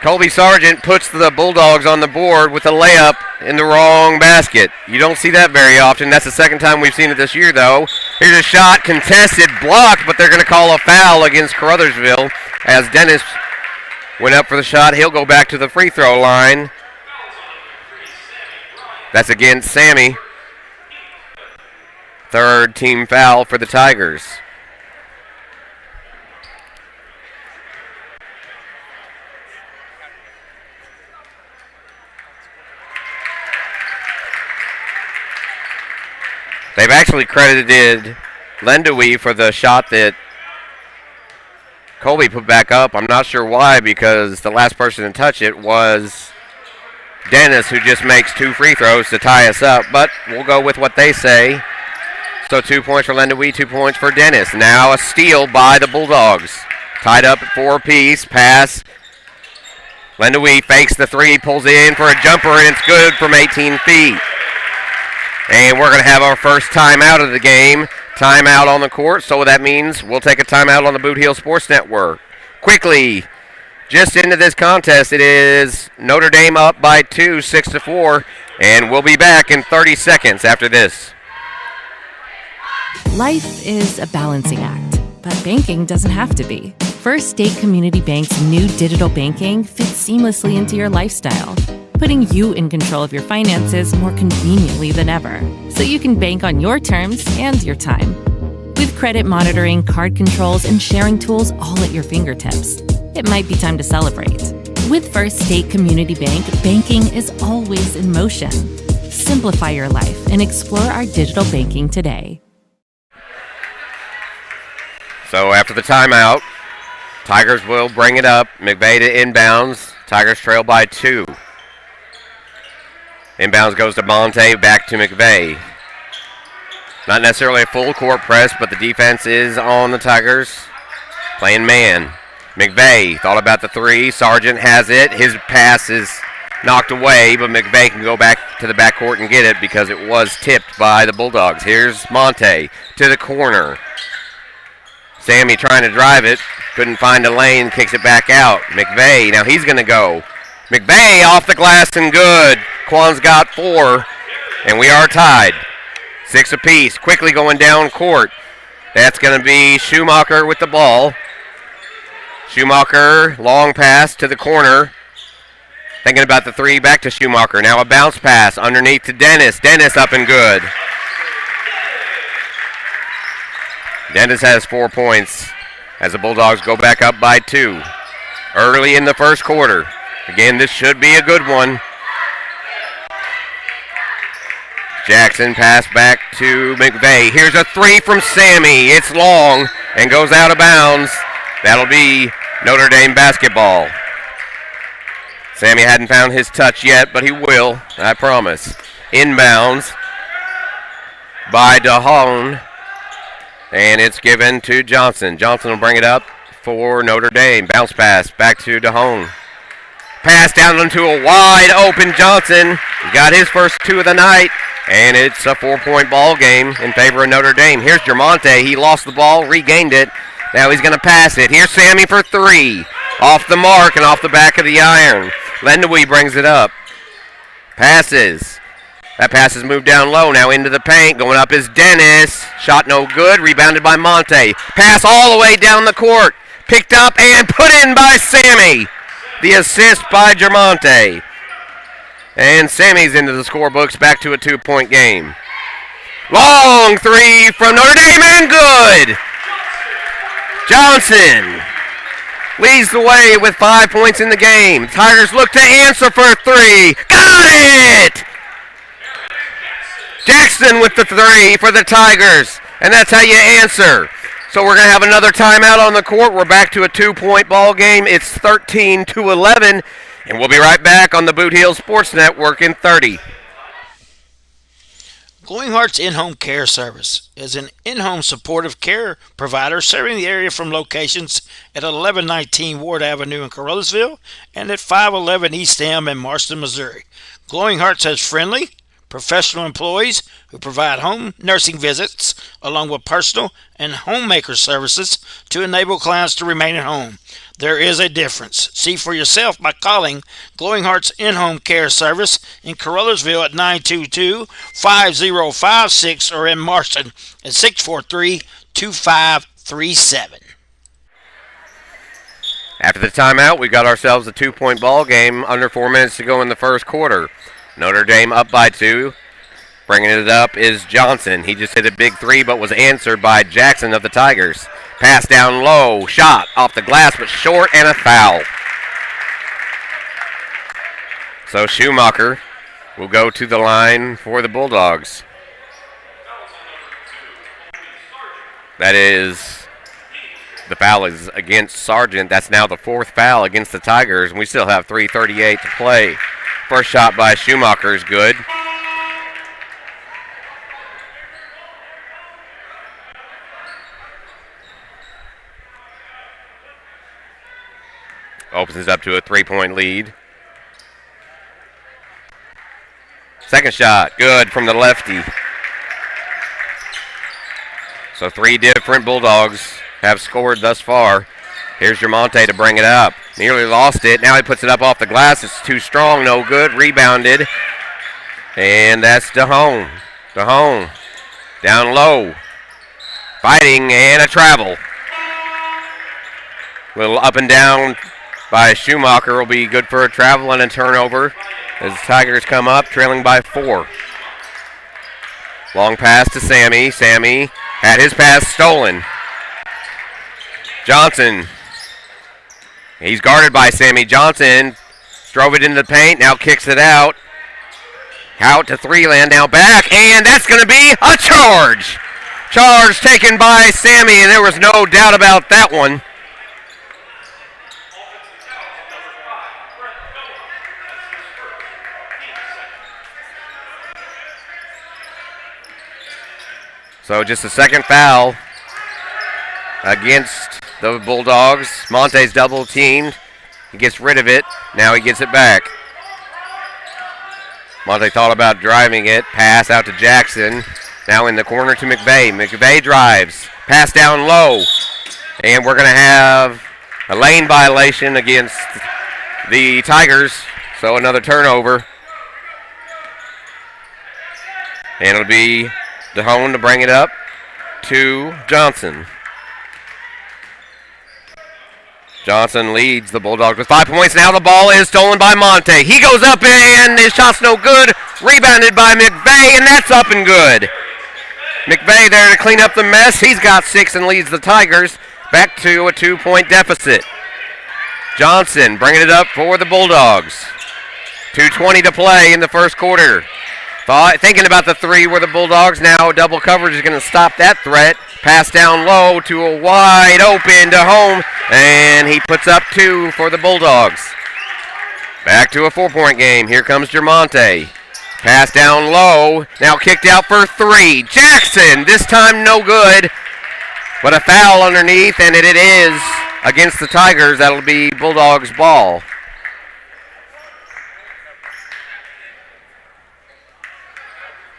A: Colby Sargent puts the Bulldogs on the board with a layup in the wrong basket. You don't see that very often. That's the second time we've seen it this year, though. Here's a shot, contested, blocked, but they're going to call a foul against Caruthersville as Dennis went up for the shot. He'll go back to the free throw line. That's against Sammy. Third team foul for the Tigers. They've actually credited Landui for the shot that Colby put back up. I'm not sure why, because the last person to touch it was Dennis, who just makes 2 free throws to tie us up. But we'll go with what they say. So 2 points for Landui, 2 points for Dennis. Now a steal by the Bulldogs. Tied up at 4 apiece. Pass. Landui fakes the 3, pulls it in for a jumper, and it's good from 18 feet. And we're going to have our first timeout of the game. Timeout on the court, so that means we'll take a timeout on the Boot Heel Sports Network. Quickly, just into this contest, it is Notre Dame up by 2, 6-4, and we'll be back in 30 seconds after this.
H: Life is a balancing act, but banking doesn't have to be. First State Community Bank's new digital banking fits seamlessly into your lifestyle, putting you in control of your finances more conveniently than ever, so you can bank on your terms and your time. With credit monitoring, card controls, and sharing tools all at your fingertips, it might be time to celebrate. With First State Community Bank, banking is always in motion. Simplify your life and explore our digital banking today.
A: So after the timeout, Tigers will bring it up. McVeigh to inbounds. Tigers trail by 2. Inbounds goes to Monte, back to McVeigh. Not necessarily a full court press, but the defense is on the Tigers. Playing man. McVeigh thought about the 3. Sargent has it. His pass is knocked away, but McVeigh can go back to the backcourt and get it because it was tipped by the Bulldogs. Here's Monte to the corner. Sammy trying to drive it. Couldn't find a lane, kicks it back out. McVeigh, now he's going to go. McVeigh off the glass and good. Quan's got 4, and we are tied. 6 apiece. Quickly going down court. That's going to be Schumacher with the ball. Schumacher, long pass to the corner. Thinking about the 3, back to Schumacher. Now a bounce pass underneath to Dennis. Dennis up and good. Dennis has 4 points as the Bulldogs go back up by 2. Early in the first quarter. Again, this should be a good one. Jackson pass back to McVeigh. Here's a 3 from Sammy. It's long and goes out of bounds. That'll be Notre Dame basketball. Sammy hadn't found his touch yet, but he will, I promise. Inbounds by DeHone. And it's given to Johnson. Johnson will bring it up for Notre Dame. Bounce pass back to DeHone. Pass down into a wide open Johnson. He got his first 2 of the night. And it's a 4-point ball game in favor of Notre Dame. Here's Germonte. He lost the ball, regained it. Now he's going to pass it. Here's Sammy for 3. Off the mark and off the back of the iron. Lendewy brings it up. Passes. That pass is moved down low. Now into the paint. Going up is Dennis. Shot no good. Rebounded by Monte. Pass all the way down the court. Picked up and put in by Sammy. The assist by Germonte. And Sammy's into the scorebooks, back to a 2-point game. Long 3 from Notre Dame and good. Johnson leads the way with 5 points in the game. Tigers look to answer for 3. Got it! Jackson with the 3 for the Tigers. And that's how you answer. So we're going to have another timeout on the court. We're back to a 2-point ball game. It's 13-11. And we'll be right back on the Boot Heel Sports Network in 30.
F: Glowing Hearts In-Home Care Service is an in-home supportive care provider serving the area from locations at 1119 Ward Avenue in Caruthersville and at 511 East M in Marston, Missouri. Glowing Hearts has friendly, professional employees who provide home nursing visits along with personal and homemaker services to enable clients to remain at home. There is a difference. See for yourself by calling Glowing Hearts In-Home Care Service in Caruthersville at 922-5056 or in Marston at 643-2537.
A: After the timeout, we got ourselves a 2-point ball game. Under 4 minutes to go in the first quarter. Notre Dame up by 2. Bringing it up is Johnson. He just hit a big 3 but was answered by Jackson of the Tigers. Pass down low, shot off the glass, but short, and a foul. So Schumacher will go to the line for the Bulldogs. That is, the foul is against Sargent. That's now the 4th foul against the Tigers, and we still have 3:38 to play. First shot by Schumacher is good. Opens up to a 3-point lead. Second shot, good from the lefty. So 3 different Bulldogs have scored thus far. Here's Germonte to bring it up. Nearly lost it. Now he puts it up off the glass. It's too strong, no good. Rebounded. And that's DeHone. DeHone down low. Fighting and a travel. Little up and down by Schumacher will be good for a travel and a turnover as the Tigers come up, trailing by 4. Long pass to Sammy. Sammy had his pass stolen. Johnson. He's guarded by Sammy. Johnson drove it into the paint, now kicks it out. Out to 3-land, now back, and that's going to be a charge. Charge taken by Sammy, and there was no doubt about that one. So just a second foul against the Bulldogs. Monte's double teamed. He gets rid of it. Now he gets it back. Monte thought about driving it. Pass out to Jackson. Now in the corner to McVeigh. McVeigh drives. Pass down low. And we're going to have a lane violation against the Tigers. So another turnover. And it'll be DeHone to bring it up to Johnson. Johnson leads the Bulldogs with 5 points. Now the ball is stolen by Monte. He goes up and his shot's no good. Rebounded by McVeigh, and that's up and good. McVeigh there to clean up the mess. He's got 6 and leads the Tigers back to a 2-point deficit. Johnson bringing it up for the Bulldogs. 2:20 to play in the first quarter. Thinking about the three were the Bulldogs. Now double coverage is going to stop that threat. Pass down low to a wide open DeHone, and he puts up 2 for the Bulldogs. Back to a 4-point game. Here comes Jermonte. Pass down low. Now kicked out for 3. Jackson, this time no good, but a foul underneath, and it is against the Tigers. That'll be Bulldogs ball.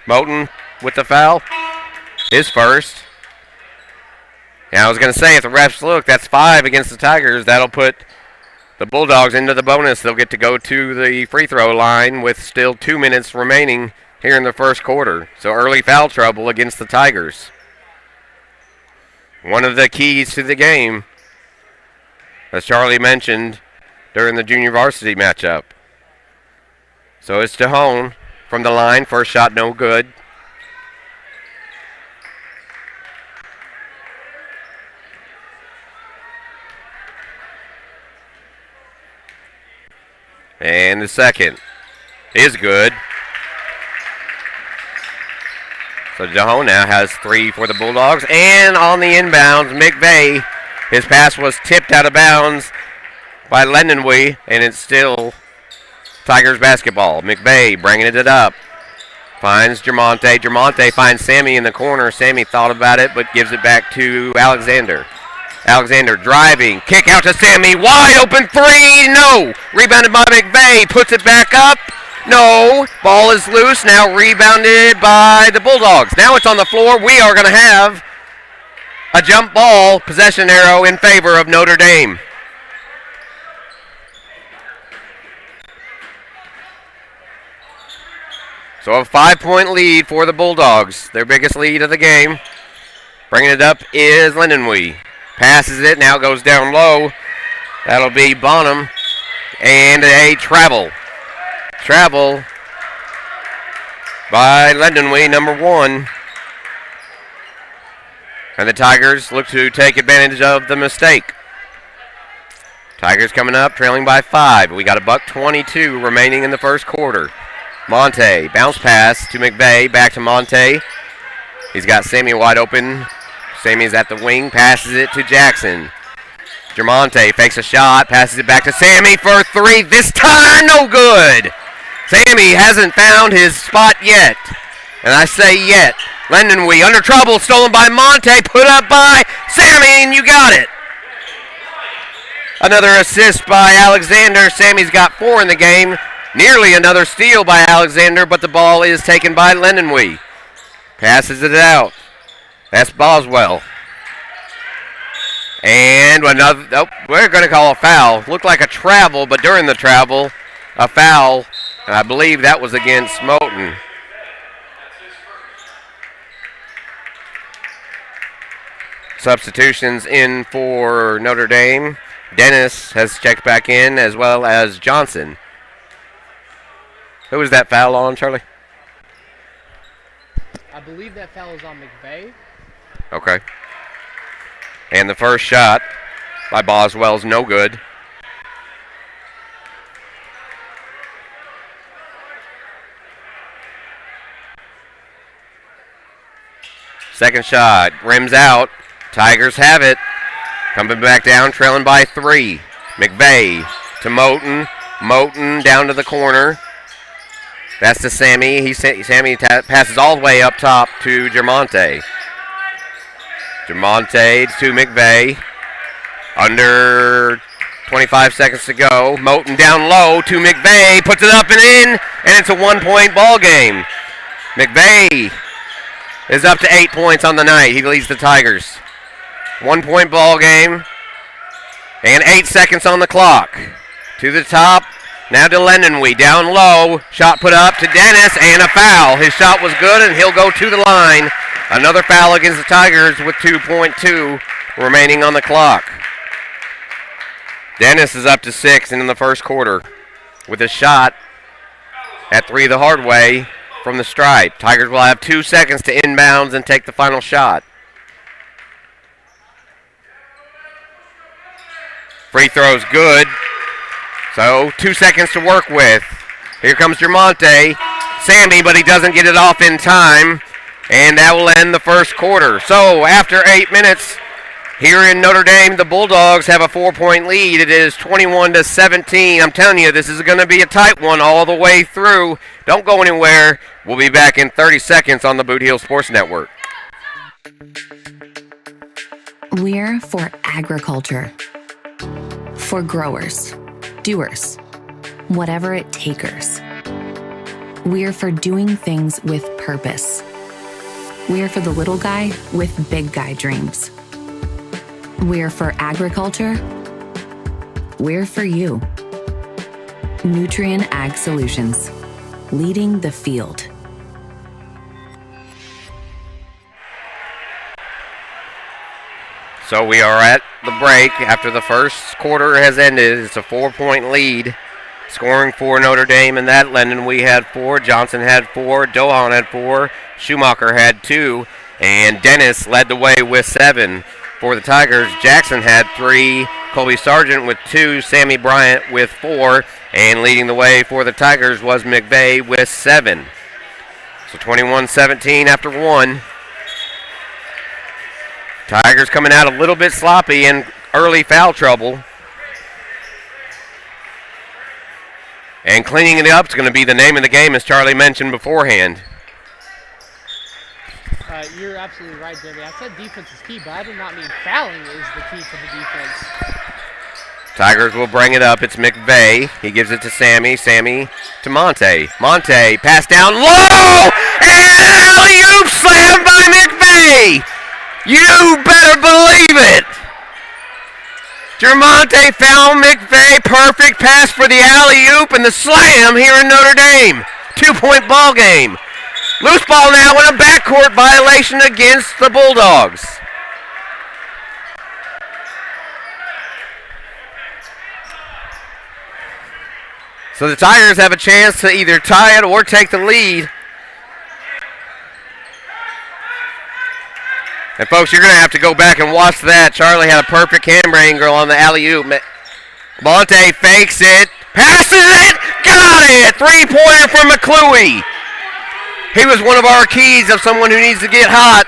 A: Moten with the foul. His first. Yeah, I was going to say, if the refs look, that's 5 against the Tigers. That'll put the Bulldogs into the bonus. They'll get to go to the free throw line with still 2 minutes remaining here in the first quarter. So early foul trouble against the Tigers. One of the keys to the game, as Charlie mentioned during the junior varsity matchup. So it's DeHone from the line. First shot no good. And the second is good. So DeHone now has 3 for the Bulldogs. And on the inbounds, McVeigh, his pass was tipped out of bounds by Lendenwee, and it's still Tigers basketball. McVeigh bringing it up. Finds Jermonte. Jermonte finds Sammy in the corner. Sammy thought about it, but gives it back to Alexander. Alexander driving. Kick out to Sammy. Wide open 3. No. Rebounded by McVeigh. Puts it back up. No. Ball is loose. Now rebounded by the Bulldogs. Now it's on the floor. We are going to have a jump ball possession arrow in favor of Notre Dame. So a 5-point lead for the Bulldogs. Their biggest lead of the game. Bringing it up is Lendenwee. Passes it. Now goes down low. That'll be Bonham. And a travel. Travel by Lendenwee, number 1. And the Tigers look to take advantage of the mistake. Tigers coming up, trailing by 5. We got a $1:22 remaining in the first quarter. Monte, bounce pass to McVeigh, back to Monte. He's got Sammy wide open. Sammy's at the wing, passes it to Jackson. Jermonte fakes a shot, passes it back to Sammy for 3. This time, no good. Sammy hasn't found his spot yet. And I say yet. Lendenwee under trouble, stolen by Monte, put up by Sammy, and you got it. Another assist by Alexander. Sammy's got 4 in the game. Nearly another steal by Alexander, but the ball is taken by Lendenwee. Passes it out. That's Boswell. And another, we're going to call a foul. Looked like a travel, but during the travel, a foul. And I believe that was against Moten. Substitutions in for Notre Dame. Dennis has checked back in, as well as Johnson. Who was that foul on, Charlie?
B: I believe that foul is on McVeigh.
A: Okay. And the first shot by Boswell's no good. Second shot, rims out. Tigers have it. Coming back down, trailing by 3. McVeigh to Moten. Moten down to the corner. That's to Sammy. Sammy passes all the way up top to Jermonte. Jermonte to McVeigh. Under 25 seconds to go. Moten down low to McVeigh. Puts it up and in, and it's a 1-point ball game. McVeigh is up to 8 points on the night. He leads the Tigers. 1-point ball game, and 8 seconds on the clock. To the top, now to Lendenwee. Down low, shot put up to Dennis, and a foul. His shot was good, and he'll go to the line. Another foul against the Tigers with 2.2 remaining on the clock. Dennis is up to 6 in the first quarter with a shot at 3 the hard way from the stripe. Tigers will have 2 seconds to inbounds and take the final shot. Free throw's good. So 2 seconds to work with. Here comes Jermonte. Sammy, but he doesn't get it off in time. And that will end the first quarter. So after 8 minutes, here in Notre Dame, the Bulldogs have a 4-point lead. It is 21-17. I'm telling you, this is going to be a tight one all the way through. Don't go anywhere. We'll be back in 30 seconds on the Boot Heel Sports Network.
E: We're for agriculture. For growers, doers, whatever it takers. We're for doing things with purpose. We're for the little guy with big guy dreams. We're for agriculture. We're for you. Nutrien Ag Solutions, leading the field.
A: So we are at the break after the first quarter has ended. It's a 4-point lead. Scoring for Notre Dame in that. Lendenwee had 4, Johnson had 4, Dohan had 4, Schumacher had 2, and Dennis led the way with 7. For the Tigers, Jackson had 3, Colby Sargent with 2, Sammy Bryant with 4, and leading the way for the Tigers was McVeigh with 7. So 21-17 after 1. Tigers coming out a little bit sloppy and early foul trouble. And cleaning it up is going to be the name of the game, as Charlie mentioned beforehand.
B: You're absolutely right, Jimmy. I said defense is key, but I did not mean fouling is the key to the defense.
A: Tigers will bring it up. It's McVeigh. He gives it to Sammy. Sammy to Monte. Monte, pass down low! And an alley-oop slam by McVeigh! You better believe it! Jermonte found McVeigh. Perfect pass for the alley-oop and the slam here in Notre Dame. 2-point ball game. Loose ball now and a backcourt violation against the Bulldogs. So the Tigers have a chance to either tie it or take the lead. And folks, you're going to have to go back and watch that. Charlie had a perfect camera angle on the alley-oop. Monte fakes it, passes it, got it! 3-pointer for McClooey. He was one of our keys of someone who needs to get hot,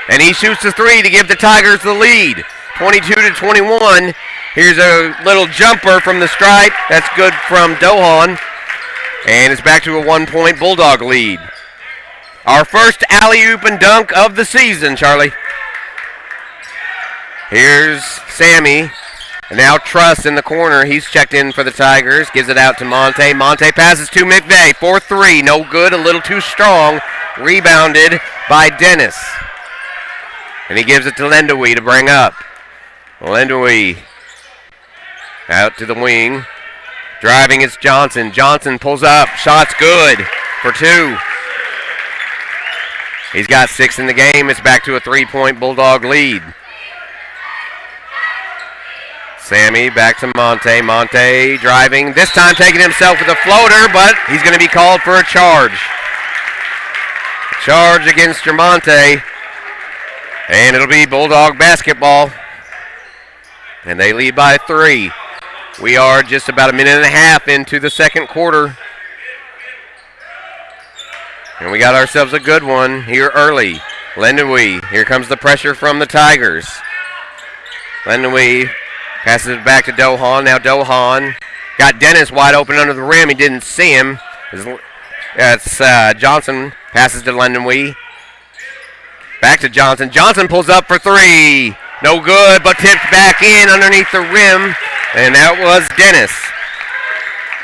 A: and he shoots the 3 to give the Tigers the lead. 22-21. Here's a little jumper from the stripe. That's good from Dohan. And it's back to a 1-point Bulldog lead. Our first alley-oop and dunk of the season, Charlie. Here's Sammy. And now Truss in the corner. He's checked in for the Tigers. Gives it out to Monte. Monte passes to McVeigh. 4-3. No good. A little too strong. Rebounded by Dennis. And he gives it to Lendenwee to bring up. Lendenwee out to the wing. Driving, it's Johnson. Johnson pulls up. Shot's good for 2. He's got 6 in the game. It's back to a 3-point Bulldog lead. Sammy back to Monte. Monte driving. This time taking himself with a floater, but he's going to be called for a charge. Charge against Jermonte. And it'll be Bulldog basketball. And they lead by 3. We are just about a minute and a half into the second quarter. And we got ourselves a good one here early. Lendenwee. Here comes the pressure from the Tigers. Lendenwee passes it back to Dohan. Now Dohan got Dennis wide open under the rim. He didn't see him. It's Johnson passes to Lendenwee. Back to Johnson. Johnson pulls up for 3. No good, but tipped back in underneath the rim And that was Dennis.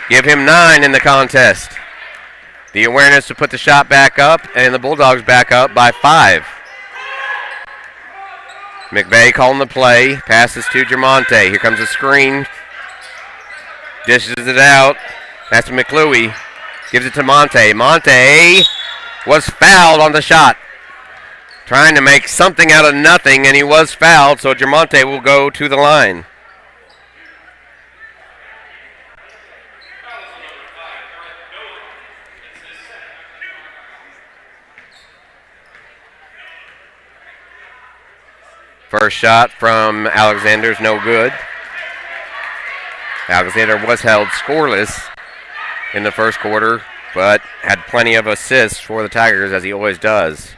A: Give him 9 in the contest. The awareness to put the shot back up, and the Bulldogs back up by 5. McVeigh calling the play. Passes to Germonte. Here comes a screen. Dishes it out. That's McClui. Gives it to Monte. Monte was fouled on the shot. Trying to make something out of nothing, and he was fouled, so Germonte will go to the line. First shot from Alexander's no good. Alexander was held scoreless in the first quarter, but had plenty of assists for the Tigers, as he always does.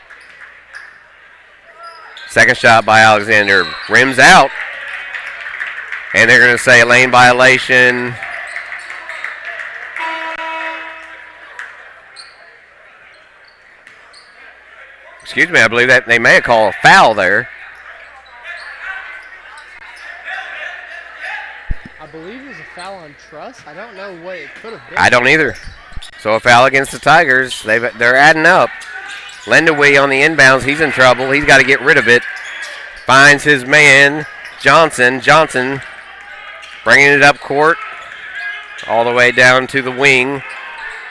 A: Second shot by Alexander. Rims out. And they're going to say a lane violation. Excuse me, I believe that they may have called a foul there.
B: I believe it was a foul on Truss. I don't know what it could have been.
A: I don't either. So a foul against the Tigers. They're adding up. Lendaway on the inbounds. He's in trouble. He's got to get rid of it. Finds his man, Johnson. Johnson bringing it up court. All the way down to the wing.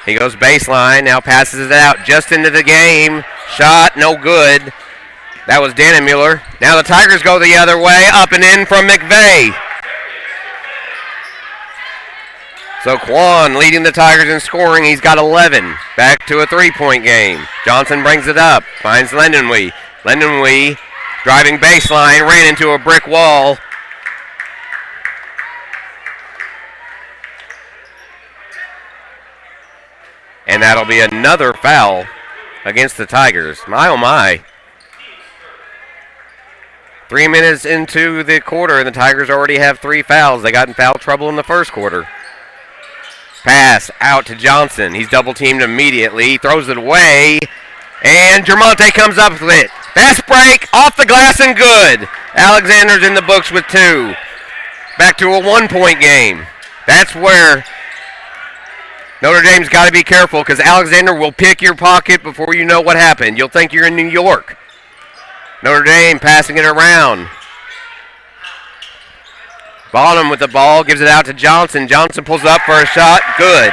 A: He goes baseline. Now passes it out just into the game. Shot, no good. That was Dannemuller. Now the Tigers go the other way. Up and in from McVeigh. So Quan leading the Tigers in scoring. He's got 11. Back to a three-point game. Johnson brings it up. Finds Lendenwee. Lendenwee driving baseline. Ran into a brick wall. And that'll be another foul against the Tigers. My, oh my. 3 minutes into the quarter, and the Tigers already have 3 fouls. They got in foul trouble in the first quarter. Pass out to Johnson. He's double-teamed immediately. He throws it away, and Germonte comes up with it. Fast break, off the glass, and good. Alexander's in the books with 2. Back to a one-point game. That's where Notre Dame's got to be careful, because Alexander will pick your pocket before you know what happened. You'll think you're in New York. Notre Dame passing it around. Bonham with the ball, gives it out to Johnson. Johnson pulls up for a shot. Good.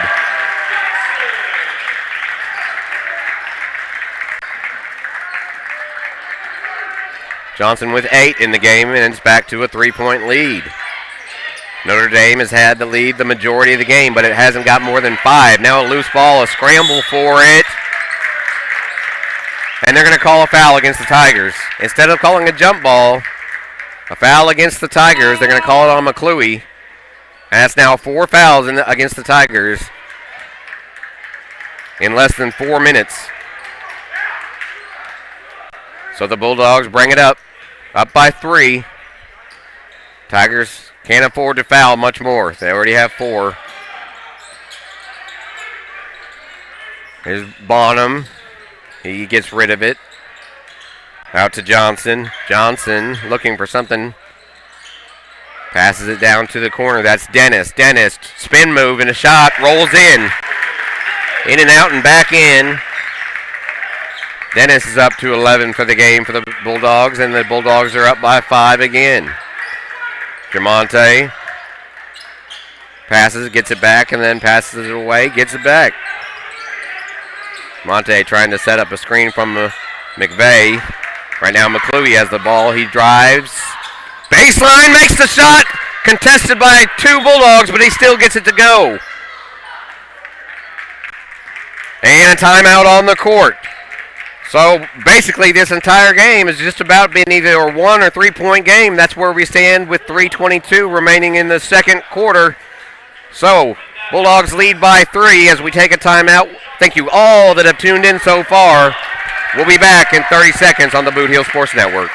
A: Johnson with 8 in the game, and it's back to a 3-point lead. Notre Dame has had the lead the majority of the game, but it hasn't got more than 5. Now a loose ball, a scramble for it. And they're going to call a foul against the Tigers. Instead of calling a jump ball, a foul against the Tigers, they're going to call it on McClui. And that's now 4 fouls against the Tigers in less than 4 minutes. So the Bulldogs bring it up by 3. Tigers can't afford to foul much more. They already have 4. Here's Bonham. He gets rid of it. Out to Johnson. Johnson looking for something. Passes it down to the corner. That's Dennis. Dennis, spin move and a shot. Rolls in. In and out and back in. Dennis is up to 11 for the game for the Bulldogs, and the Bulldogs are up by 5 again. Germonte passes, gets it back, and then passes it away, gets it back. Monte trying to set up a screen from McVeigh. Right now McClui has the ball. He drives. Baseline, makes the shot. Contested by 2 Bulldogs, but he still gets it to go. And a timeout on the court. So basically this entire game is just about being either a 1 or 3-point game. That's where we stand with 3:22 remaining in the second quarter. So Bulldogs lead by 3 as we take a timeout. Thank you all that have tuned in so far. We'll be back in 30 seconds on the Boot Hill Sports Network.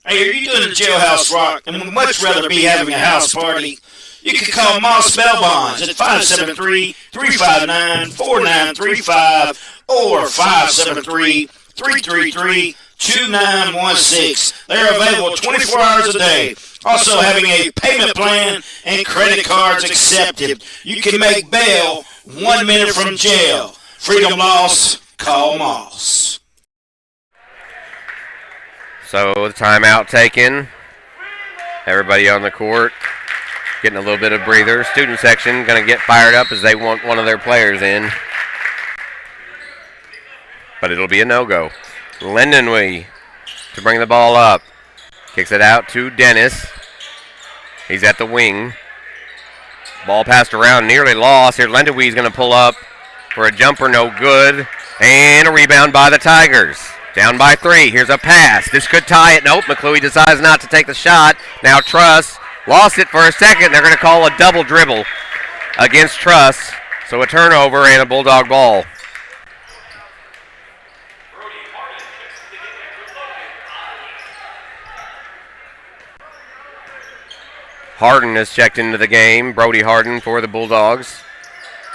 F: Hey, are you doing a jailhouse rock and would much rather be having a house party? You can call Moss Bell Bonds at 573-359-4935 or 573-333-2335. 2916. They're available 24 hours a day. Also having a payment plan and credit cards accepted. You can make bail 1 minute from jail. Freedom loss, call Moss.
A: So the timeout taken. Everybody on the court getting a little bit of breather. Student section going to get fired up as they want one of their players in. But it'll be a no-go. Lindenwee to bring the ball up. Kicks it out to Dennis. He's at the wing. Ball passed around, nearly lost. Here Lindenwee's going to pull up for a jumper, no good. And a rebound by the Tigers. Down by 3. Here's a pass. This could tie it. Nope, McClure decides not to take the shot. Now Truss lost it for a second. They're going to call a double dribble against Truss. So a turnover and a Bulldog ball. Harden has checked into the game. Brody Harden for the Bulldogs.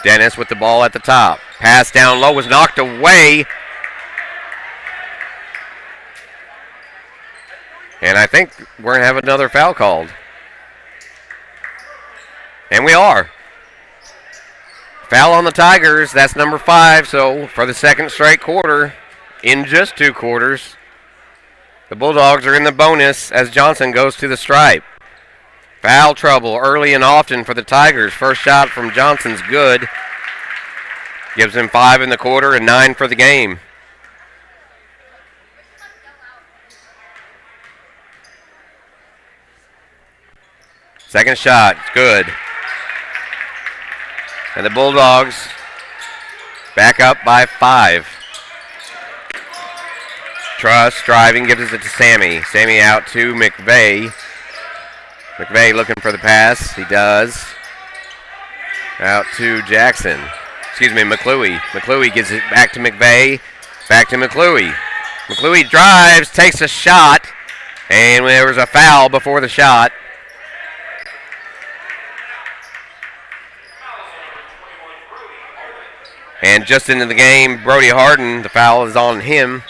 A: Dennis with the ball at the top. Pass down low was knocked away. And I think we're going to have another foul called. And we are. Foul on the Tigers. That's number 5. So for the second straight quarter, in just 2 quarters, the Bulldogs are in the bonus as Johnson goes to the stripe. Foul trouble early and often for the Tigers. First shot from Johnson's good. Gives him 5 in the quarter and 9 for the game. Second shot, good. And the Bulldogs back up by 5. Truss driving, gives it to Sammy. Sammy out to McVeigh. McVeigh looking for the pass. He does. Out to Jackson. Excuse me, McClue. McClue gives it back to McVeigh. Back to McClue. McClue drives, takes a shot. And there was a foul before the shot. And just into the game, Brody Harden, the foul is on him.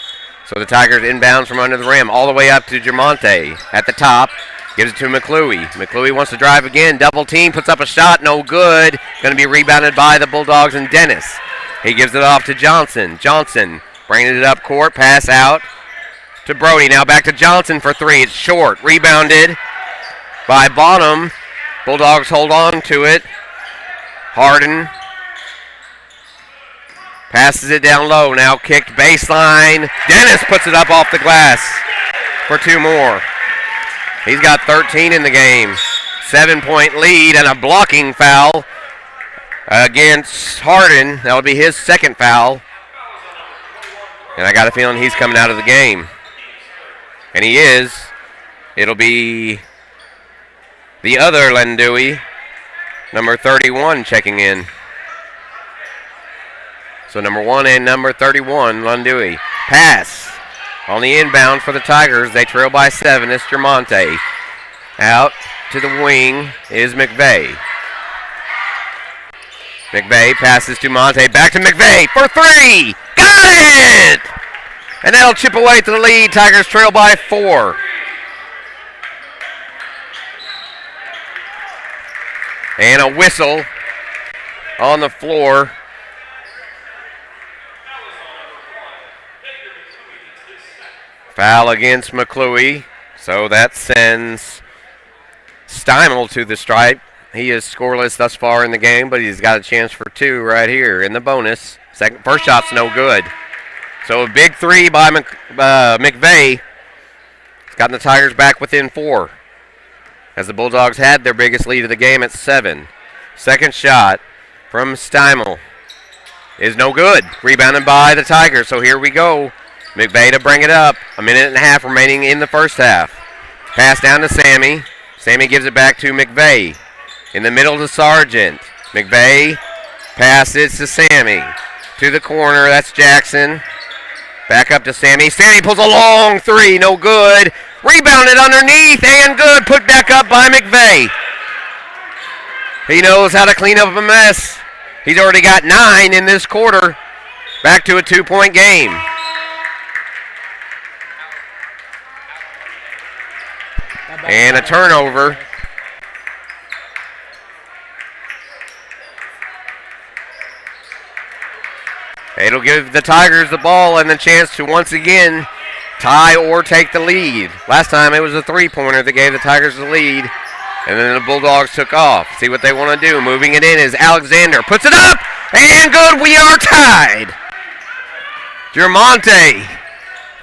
A: So the Tigers inbounds from under the rim all the way up to Jamonte at the top. Gives it to McClue. McClue wants to drive again. Double team, puts up a shot, no good. Going to be rebounded by the Bulldogs and Dennis. He gives it off to Johnson. Johnson bringing it up court, pass out to Brody. Now back to Johnson for 3. It's short. Rebounded by Bonham. Bulldogs hold on to it. Harden passes it down low. Now kicked baseline. Dennis puts it up off the glass for 2 more. He's got 13 in the game. 7-point lead and a blocking foul against Harden. That'll be his second foul. And I got a feeling he's coming out of the game. And he is. It'll be the other Lendui, number 31, checking in. So number 1 and number 31, Lendui. Pass. On the inbound for the Tigers, they trail by 7. It's Jermonte. Out to the wing is McVeigh. McVeigh passes to Monte. Back to McVeigh for 3. Got it! And that'll chip away to the lead. Tigers trail by 4. And a whistle on the floor. Foul against McClue, so that sends Steimel to the stripe. He is scoreless thus far in the game, but he's got a chance for 2 right here in the bonus. First shot's no good. So a big 3 by McVeigh. It's gotten the Tigers back within 4, as the Bulldogs had their biggest lead of the game at 7. Second shot from Steimel is no good. Rebounded by the Tigers, so here we go. McVeigh to bring it up. 1.5 minutes remaining in the first half. Pass down to Sammy. Sammy gives it back to McVeigh. In the middle to Sargent. McVeigh passes to Sammy. To the corner, that's Jackson. Back up to Sammy. Sammy pulls a long 3, no good. Rebounded underneath and good. Put back up by McVeigh. He knows how to clean up a mess. He's already got 9 in this quarter. Back to a 2-point game. And a turnover. It'll give the Tigers the ball and the chance to once again tie or take the lead. Last time it was a three-pointer that gave the Tigers the lead, and then the Bulldogs took off. See what they want to do. Moving it in is Alexander. Puts it up, and good. We are tied. Germonte,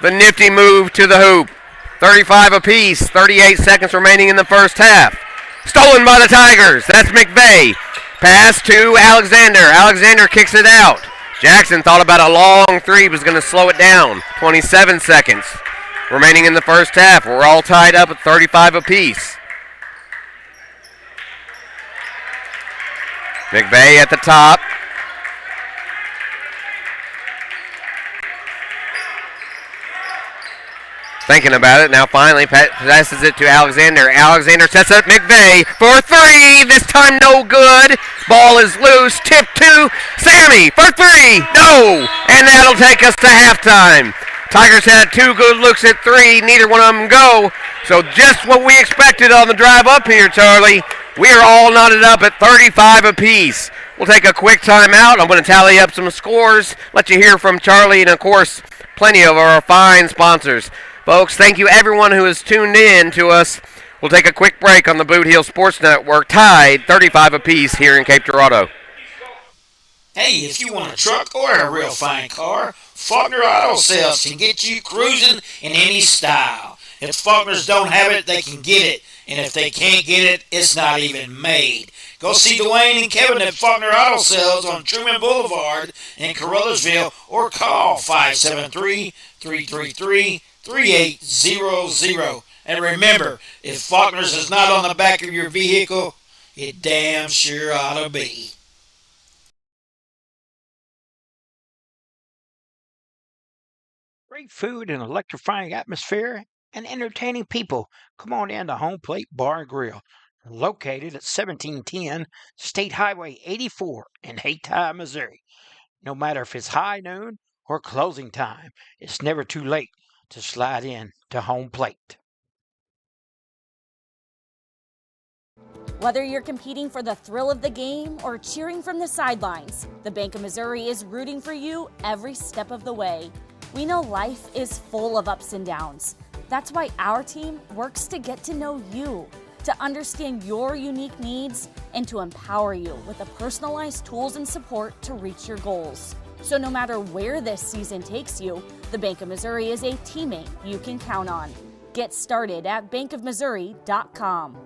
A: the nifty move to the hoop. 35 apiece, 38 seconds remaining in the first half. Stolen by the Tigers. That's McVeigh. Pass to Alexander. Alexander kicks it out. Jackson thought about a long three, was going to slow it down. 27 seconds remaining in the first half. We're all tied up at 35 apiece. McVeigh at the top. Thinking about it, now finally passes it to Alexander. Alexander sets up McVeigh for three. This time no good. Ball is loose. Tip to Sammy for three. No! And that'll take us to halftime. Tigers had two good looks at three. Neither one of them go. So just what we expected on the drive up here, Charlie. We are all knotted up at 35 apiece. We'll take a quick timeout. I'm going to tally up some scores, let you hear from Charlie, and of course, plenty of our fine sponsors. Folks, thank you everyone who has tuned in to us. We'll take a quick break on the Boot Heel Sports Network, tied 35 apiece here in Cape Girardeau.
F: Hey, if you want a truck or a real fine car, Faulkner Auto Sales can get you cruising in any style. If Faulkners don't have it, they can get it. And if they can't get it, it's not even made. Go see Dwayne and Kevin at Faulkner Auto Sales on Truman Boulevard in Caruthersville or call 573-333-3800. And remember, if Faulkner's is not on the back of your vehicle, it damn sure ought to be.
I: Great food and electrifying atmosphere and entertaining people. Come on in to Home Plate Bar and Grill. Located at 1710 State Highway 84 in Hayti, Missouri. No matter if it's high noon or closing time, it's never too late to slide in to Home Plate.
C: Whether you're competing for the thrill of the game or cheering from the sidelines, the Bank of Missouri is rooting for you every step of the way. We know life is full of ups and downs. That's why our team works to get to know you, to understand your unique needs, and to empower you with the personalized tools and support to reach your goals. So no matter where this season takes you, the Bank of Missouri is a teammate you can count on. Get started at bankofmissouri.com.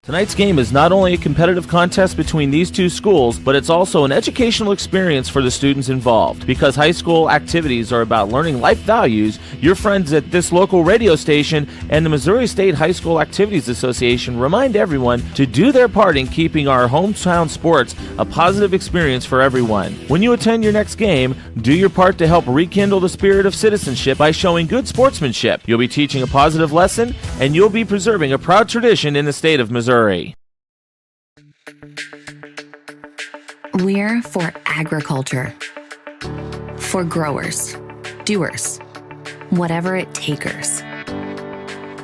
G: Tonight's game is not only a competitive contest between these two schools, but it's also an educational experience for the students involved. Because high school activities are about learning life values, your friends at this local radio station and the Missouri State High School Activities Association remind everyone to do their part in keeping our hometown sports a positive experience for everyone. When you attend your next game, do your part to help rekindle the spirit of citizenship by showing good sportsmanship. You'll be teaching a positive lesson, and you'll be preserving a proud tradition in the state of Missouri.
E: We're for agriculture. For growers, doers, whatever it takers.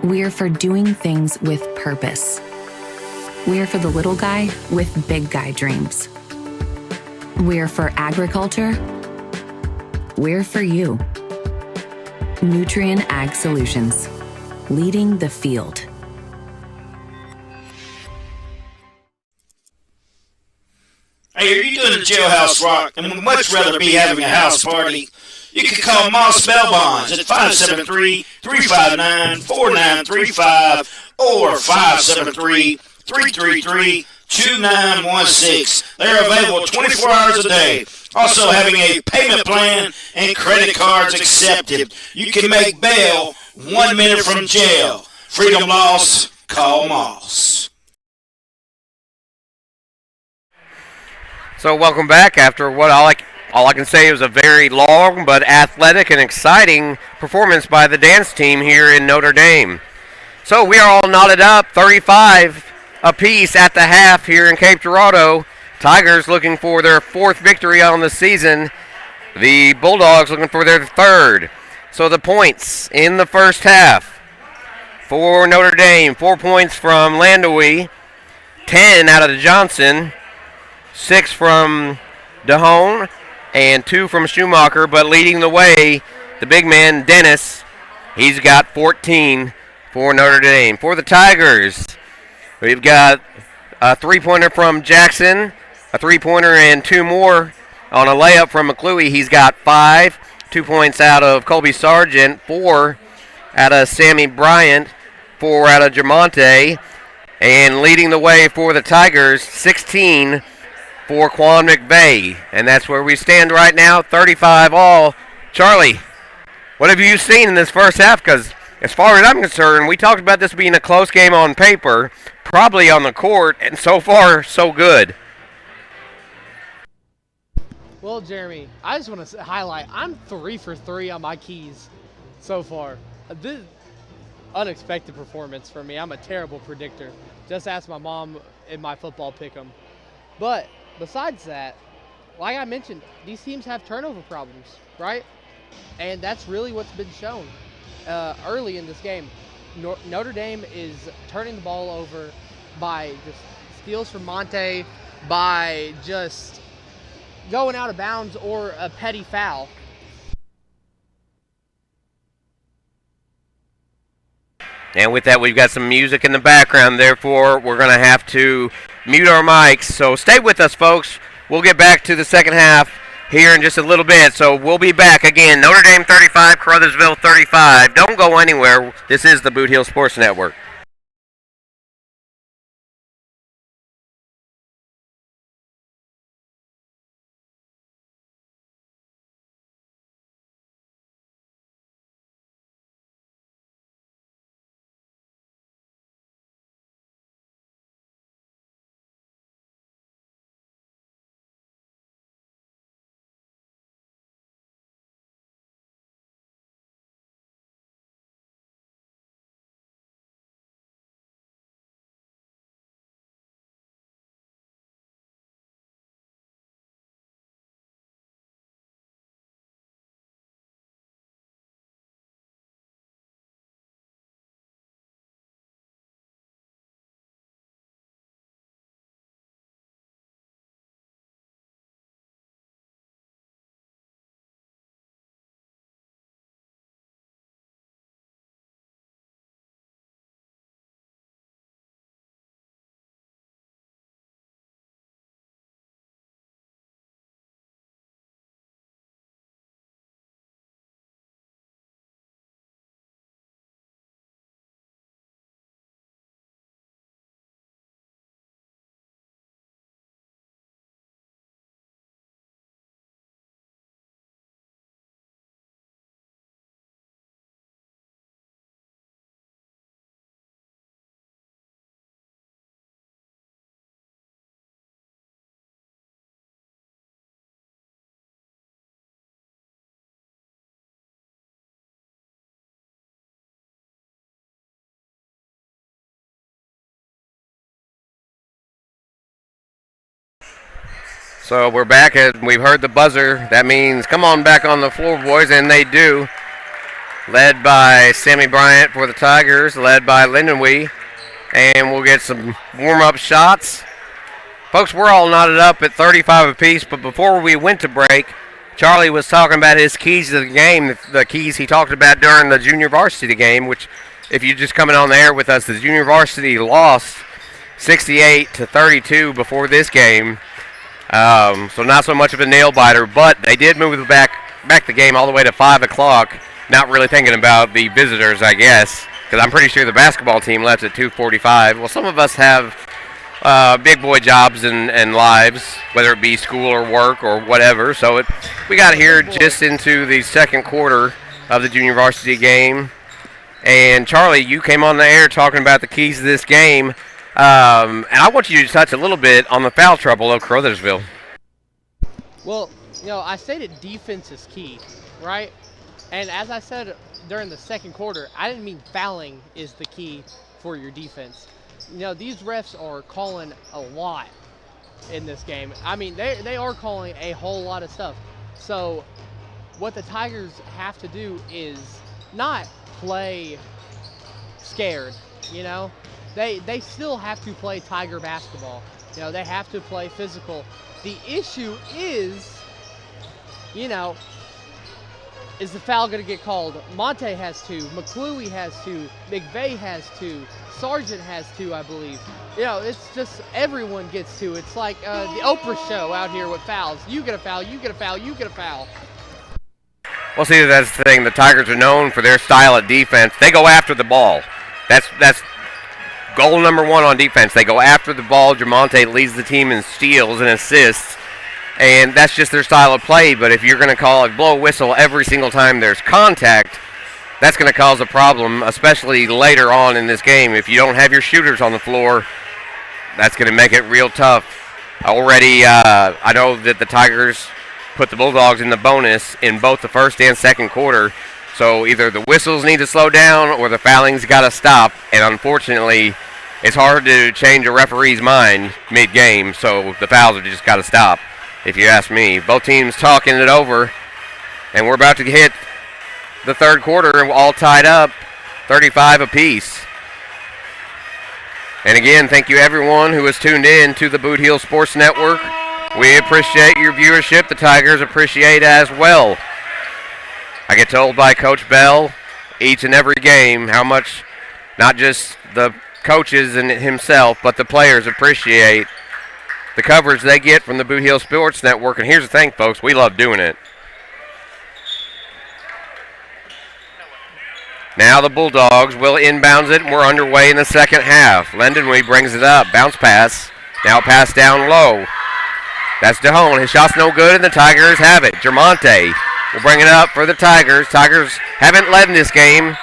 E: We're for doing things with purpose. We're for the little guy with big guy dreams. We're for agriculture. We're for you. Nutrien Ag Solutions, leading the field.
F: Hey, are you doing a jailhouse rock and would much rather be having a house party? You can call Moss Bell Bonds at 573-359-4935 or 573-333-2916. They're available 24 hours a day. Also having a payment plan and credit cards accepted. You can make bail 1 minute from jail. Freedom loss, call Moss.
A: So welcome back after what all I can say was a very long but athletic and exciting performance by the dance team here in Notre Dame. So we are all knotted up, 35 apiece at the half here in Cape Girardeau. Tigers looking for their fourth victory on the season. The Bulldogs looking for their third. So the points in the first half. for Notre Dame. 4 points from Landowee, 10 out of the Johnson, 6 from DeHone, and 2 from Schumacher. But leading the way, the big man, Dennis, he's got 14 for Notre Dame. For the Tigers, we've got a 3-pointer from Jackson, a 3-pointer and 2 more on a layup from McClure. He's got 5. 2 points out of Colby Sargent, 4 out of Sammy Bryant, 4 out of Jamonte. And leading the way for the Tigers, 16 for Quan McVeigh. And that's where we stand right now, 35 all. Charlie, what have you seen in this first half? Because as far as I'm concerned, we talked about this being a close game on paper, probably on the court, and so far, so good.
B: Well, Jeremy, I just want to highlight, I'm 3 for 3 on my keys so far. This unexpected performance for me. I'm a terrible predictor. Just ask my mom in my football pick'em. But besides that, like I mentioned, these teams have turnover problems, right? And that's really what's been shown early in this game. Notre Dame is turning the ball over by just steals from Monte, by just going out of bounds or a petty foul.
A: And with that, we've got some music in the background. Therefore, we're going to have to mute our mics. So stay with us, folks. We'll get back to the second half here in just a little bit. So we'll be back again. Notre Dame 35, Caruthersville 35. Don't go anywhere. This is the Boot Hill Sports Network. So we're back, and we've heard the buzzer. That means come on back on the floor, boys, and they do. Led by Sammy Bryant for the Tigers, led by Lindenwee. And we'll get some warm-up shots. Folks, we're all knotted up at 35 apiece, but before we went to break, Charlie was talking about his keys to the game, the keys he talked about during the junior varsity game, which if you're just coming on the air with us, the junior varsity lost 68-32 before this game. So not so much of a nail-biter, but they did move back the game all the way to 5 o'clock, not really thinking about the visitors, I guess, because I'm pretty sure the basketball team left at 2:45. Well, some of us have big boy jobs and lives, whether it be school or work or whatever. So we got here just into the second quarter of the junior varsity game. And, Charlie, you came on the air talking about the keys to this game. And I want you to touch a little bit on the foul trouble of Caruthersville.
B: Well, I stated defense is key, right? And as I said during the second quarter, I didn't mean fouling is the key for your defense. These refs are calling a lot in this game. I mean, they are calling a whole lot of stuff. So what the Tigers have to do is not play scared, you know. They still have to play Tiger basketball. You know, they have to play physical. The issue is, you know, is the foul going to get called? Monte has 2, McClooey has 2, McVeigh has 2, Sargent has 2, I believe. You know, it's just everyone gets 2. It's like the Oprah show out here with fouls. You get a foul, you get a foul, you get a foul.
A: Well, see, that's the thing. The Tigers are known for their style of defense. They go after the ball. That's goal number 1 on defense. They go after the ball. Jermonte leads the team in steals and assists, and that's just their style of play. But if you're going to blow a whistle every single time there's contact, that's going to cause a problem, especially later on in this game. If you don't have your shooters on the floor, that's going to make it real tough. Already, I know that the Tigers put the Bulldogs in the bonus in both the first and second quarter. So either the whistles need to slow down or the fouling's got to stop. And unfortunately, it's hard to change a referee's mind mid-game, so the fouls have just got to stop, if you ask me. Both teams talking it over, and we're about to hit the third quarter and all tied up, 35 apiece. And again, thank you everyone who has tuned in to the Boot Heel Sports Network. We appreciate your viewership. The Tigers appreciate as well. I get told by Coach Bell each and every game how much not just the coaches and himself, but the players appreciate the coverage they get from the Boot Heel Sports Network. And here's the thing, folks, we love doing it. Now the Bulldogs will inbounds it, and we're underway in the second half. Lendenwee brings it up. Bounce pass. Now pass down low. That's DeHone. His shot's no good, and the Tigers have it. Jermonte will bring it up for the Tigers. Tigers haven't led in this game,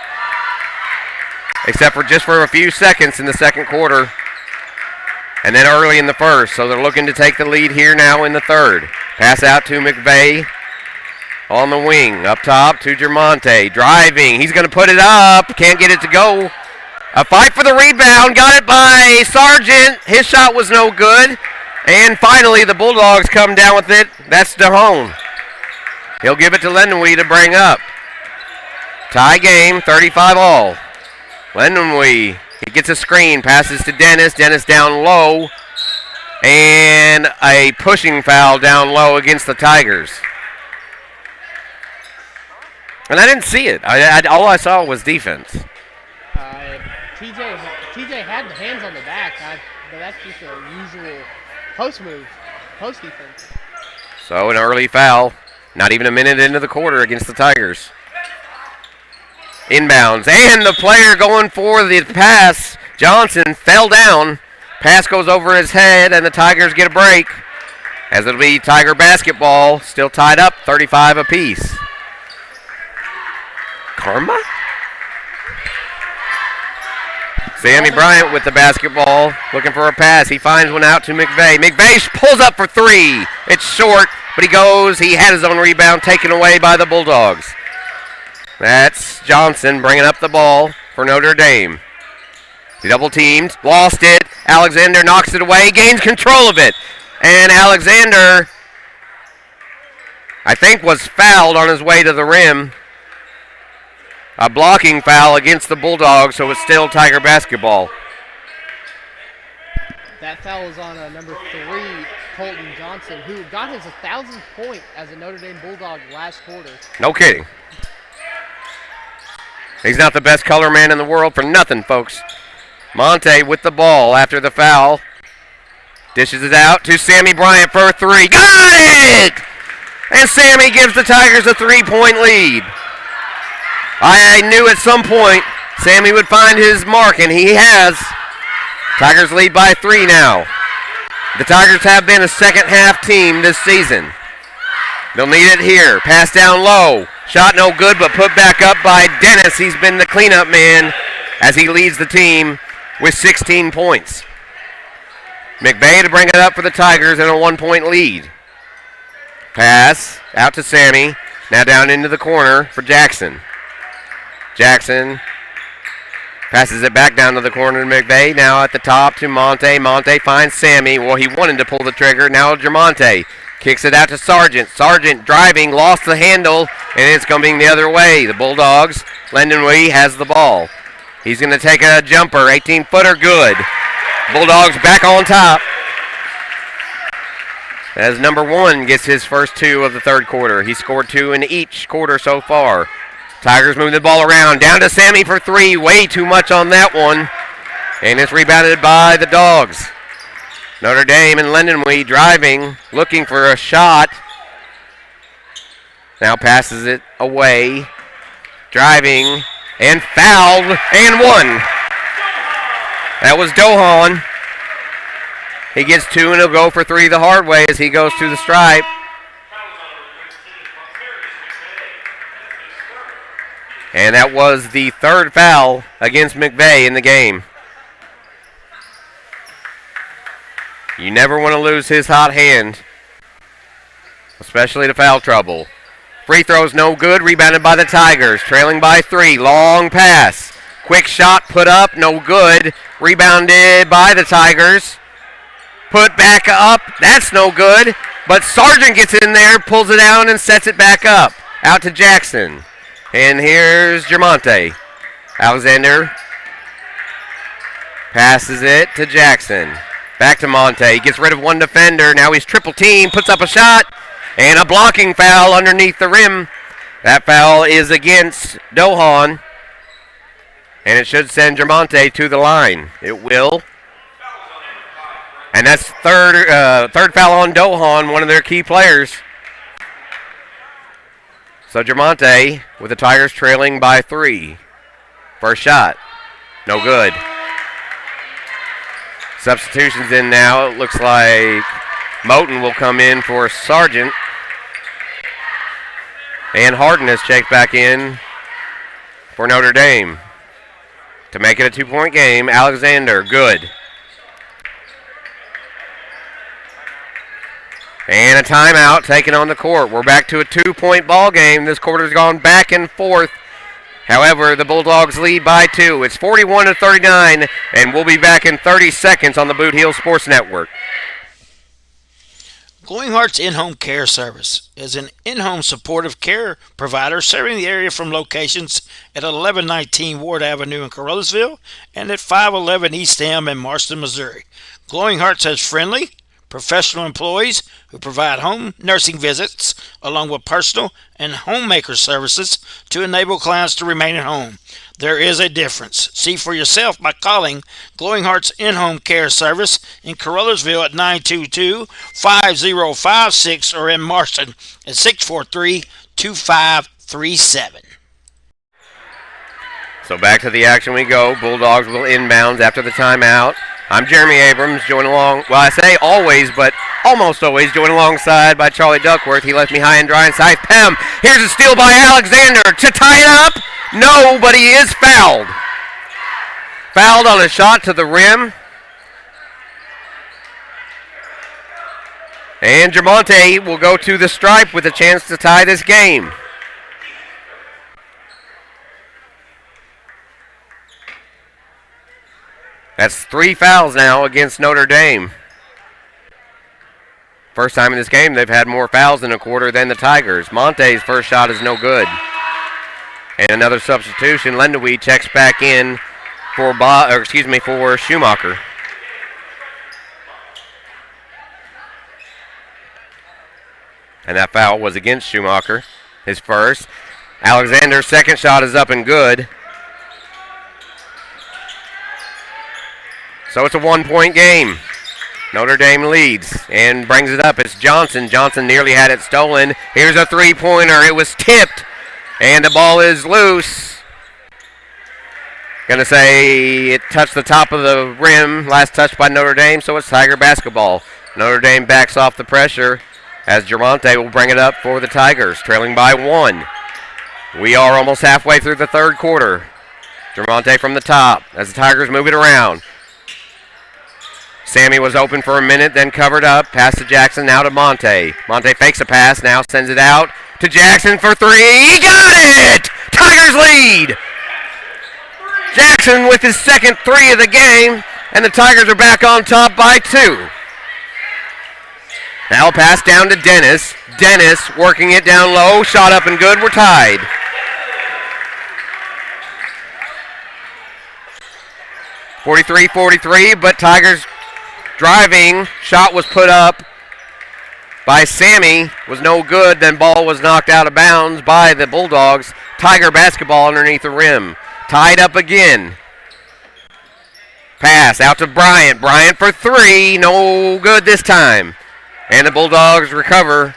A: except for just for a few seconds in the second quarter, and then early in the first. So they're looking to take the lead here now in the third. Pass out to McVeigh on the wing. Up top to Jermonte. Driving. He's going to put it up. Can't get it to go. A fight for the rebound. Got it by Sargent. His shot was no good. And finally, the Bulldogs come down with it. That's DeHone. He'll give it to Lendenwee to bring up. Tie game, 35 all. Lendenwee, he gets a screen, passes to Dennis. Dennis down low. And a pushing foul down low against the Tigers. And I didn't see it. All I saw was defense.
B: TJ had the hands on the back, but that's just a usual post move, post defense.
A: So an early foul, not even a minute into the quarter against the Tigers. Inbounds, and the player going for the pass, Johnson, fell down. Pass goes over his head, and the Tigers get a break, as it'll be Tiger basketball, still tied up, 35 apiece. Karma? Sammy Bryant with the basketball, looking for a pass. He finds one out to McVeigh. McVeigh pulls up for 3. It's short, but he goes. He had his own rebound taken away by the Bulldogs. That's Johnson bringing up the ball for Notre Dame. He double teamed, lost it. Alexander knocks it away, gains control of it. And Alexander, I think, was fouled on his way to the rim. A blocking foul against the Bulldogs, so it's still Tiger basketball.
B: That foul was on number 3, Colton Johnson, who got his 1,000th point as a Notre Dame Bulldog last quarter.
A: No kidding. He's not the best color man in the world for nothing, folks. Monte with the ball after the foul. Dishes it out to Sammy Bryant for a 3. Got it! And Sammy gives the Tigers a 3-point lead. I knew at some point Sammy would find his mark, and he has. Tigers lead by 3 now. The Tigers have been a second-half team this season. They'll need it here. Pass down low. Shot no good, but put back up by Dennis. He's been the cleanup man as he leads the team with 16 points. McVeigh to bring it up for the Tigers in a 1-point lead. Pass out to Sammy. Now down into the corner for Jackson. Jackson passes it back down to the corner to McVeigh. Now at the top to Monte. Monte finds Sammy. Well, he wanted to pull the trigger. Now Jermonte kicks it out to Sargent. Sargent driving, lost the handle, and it's coming the other way. The Bulldogs, Lendenwee has the ball. He's going to take a jumper, 18-footer, good. Bulldogs back on top. As number 1 gets his first 2 of the third quarter. He scored 2 in each quarter so far. Tigers moving the ball around. Down to Sammy for 3. Way too much on that one. And it's rebounded by the Dogs. Notre Dame and Lindenwy driving, looking for a shot. Now passes it away. Driving and fouled and 1. That was Dohan. He gets 2 and he'll go for 3 the hard way as he goes to the stripe. And that was the 3rd foul against McVeigh in the game. You never want to lose his hot hand, especially to foul trouble. Free throw's no good, rebounded by the Tigers, trailing by 3. Long pass. Quick shot put up, no good. Rebounded by the Tigers. Put back up, that's no good. But Sargent gets in there, pulls it down, and sets it back up. Out to Jackson. And here's Germonte. Alexander passes it to Jackson. Back to Monte. He gets rid of 1 defender. Now he's triple team, puts up a shot. And a blocking foul underneath the rim. That foul is against Dohan. And it should send Germonte to the line. It will. And that's third foul on Dohan, one of their key players. So Germonte with the Tigers trailing by 3. First shot. No good. Substitutions in now. It looks like Moten will come in for Sargent. And Harden is checked back in for Notre Dame. To make it a 2-point game, Alexander, good. And a timeout taken on the court. We're back to a 2-point ball game. This quarter's gone back and forth. However, the Bulldogs lead by 2. It's 41-39, and we'll be back in 30 seconds on the Boot Heel Sports Network.
F: Glowing Hearts In-Home Care Service is an in-home supportive care provider serving the area from locations at 1119 Ward Avenue in Caruthersville and at 511 East Elm in Marston, Missouri. Glowing Hearts has friendly, professional employees who provide home nursing visits along with personal and homemaker services to enable clients to remain at home. There is a difference. See for yourself by calling Glowing Hearts In-Home Care Service in Caruthersville at 922-5056 or in Marston at 643-2537.
A: So back to the action we go. Bulldogs will inbounds after the timeout. I'm Jeremy Abrams, joined along, well, I say always, but almost always, joined alongside by Charlie Duckworth. He left me high and dry inside Pem. Here's a steal by Alexander to tie it up. No, but he is fouled. Fouled on a shot to the rim. And Germonte will go to the stripe with a chance to tie this game. That's 3 fouls now against Notre Dame. First time in this game they've had more fouls in a quarter than the Tigers. Monte's first shot is no good. And another substitution. Lindenwy checks back in for Schumacher. And that foul was against Schumacher, his first. Alexander's second shot is up and good. So it's a 1-point game. Notre Dame leads and brings it up. It's Johnson. Johnson nearly had it stolen. Here's a three-pointer. It was tipped, and the ball is loose. Going to say it touched the top of the rim. Last touch by Notre Dame, so it's Tiger basketball. Notre Dame backs off the pressure as Germonte will bring it up for the Tigers, trailing by 1. We are almost halfway through the third quarter. Germonte from the top as the Tigers move it around. Sammy was open for a minute, then covered up. Pass to Jackson, now to Monte. Monte fakes a pass, now sends it out to Jackson for 3. He got it! Tigers lead! Jackson with his second 3 of the game, and the Tigers are back on top by 2. Now a pass down to Dennis. Dennis working it down low, shot up and good, we're tied. 43-43, but Tigers driving. Shot was put up by Sammy. Was no good. Then ball was knocked out of bounds by the Bulldogs. Tiger basketball underneath the rim. Tied up again. Pass out to Bryant. Bryant for three. No good this time. And the Bulldogs recover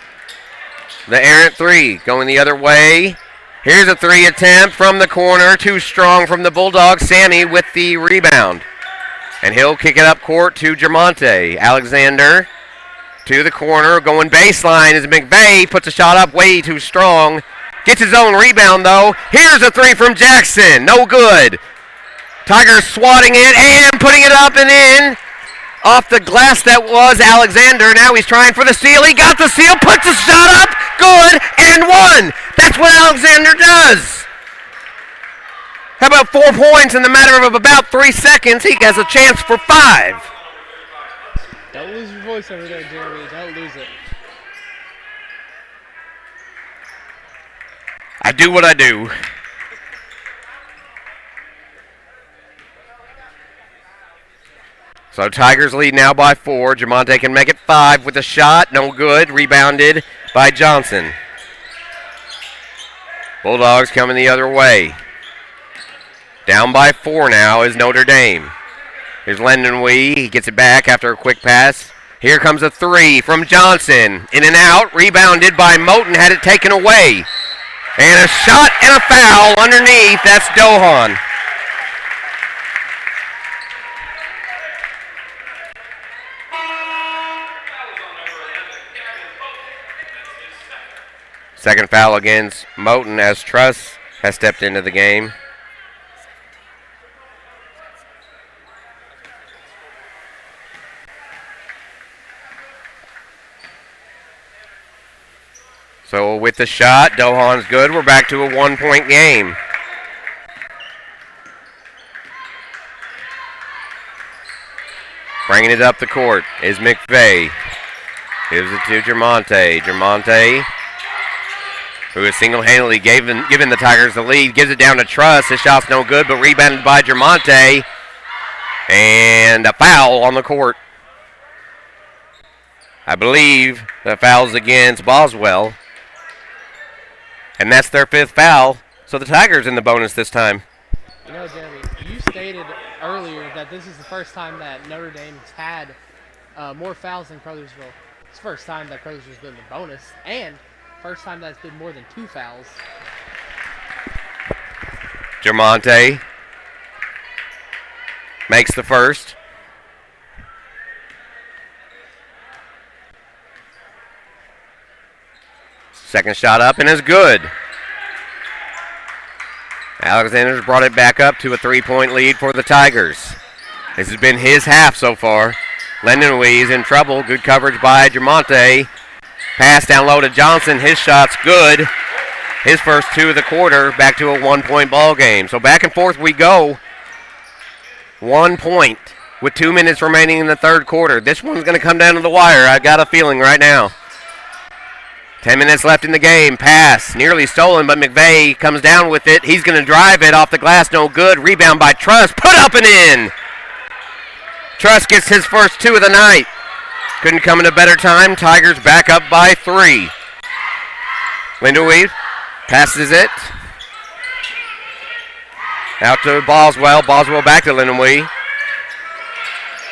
A: the errant three. Going the other way. Here's a three attempt from the corner. Too strong from the Bulldogs. Sammy with the rebound. And he'll kick it up court to Jermonte. Alexander to the corner. Going baseline is McVeigh. Puts a shot up way too strong. Gets his own rebound though. Here's a three from Jackson. No good. Tigers swatting it and putting it up and in. Off the glass that was Alexander. Now he's trying for the steal. He got the steal. Puts the shot up. Good. And one. That's what Alexander does. How about 4 points in the matter of about 3 seconds? He has a chance for 5.
B: Don't lose your voice over there, Jeremy. Don't lose it.
A: I do what I do. So Tigers lead now by 4. Jermonte can make it 5 with a shot. No good. Rebounded by Johnson. Bulldogs coming the other way. Down by 4 now is Notre Dame. Here's Lendenwee. He gets it back after a quick pass. Here comes a three from Johnson. In and out. Rebounded by Moten. Had it taken away. And a shot and a foul underneath. That's Dohan. Second foul against Moten as Truss has stepped into the game. So with the shot, Dohan's good. We're back to a 1-point game. Bringing it up the court is McVeigh. Gives it to Jermonte. Jermonte, who has single-handedly given the Tigers the lead, gives it down to Truss. His shot's no good, but rebounded by Jermonte. And a foul on the court. I believe the foul's against Boswell. And that's their 5th foul. So the Tigers in the bonus this time.
B: You know, Jeremy, you stated earlier that this is the first time that Notre Dame's had more fouls than Caruthersville. It's the first time that Caruthersville's been in the bonus, and first time that's been more than 2 fouls.
A: Jermonte makes the first. Second shot up and is good. Alexander's brought it back up to a 3-point lead for the Tigers. This has been his half so far. Lendenwee is in trouble. Good coverage by Jermonte. Pass down low to Johnson. His shot's good. His first 2 of the quarter. Back to a 1-point ball game. So back and forth we go. 1 point with 2 minutes remaining in the third quarter. This one's going to come down to the wire. I got a feeling right now. 10 minutes left in the game. Pass nearly stolen, but McVeigh comes down with it. He's going to drive it off the glass. No good. Rebound by Truss. Put up and in. Truss gets his first 2 of the night. Couldn't come in a better time. Tigers back up by 3. Lendenwee passes it. Out to Boswell. Boswell back to Lendenwee.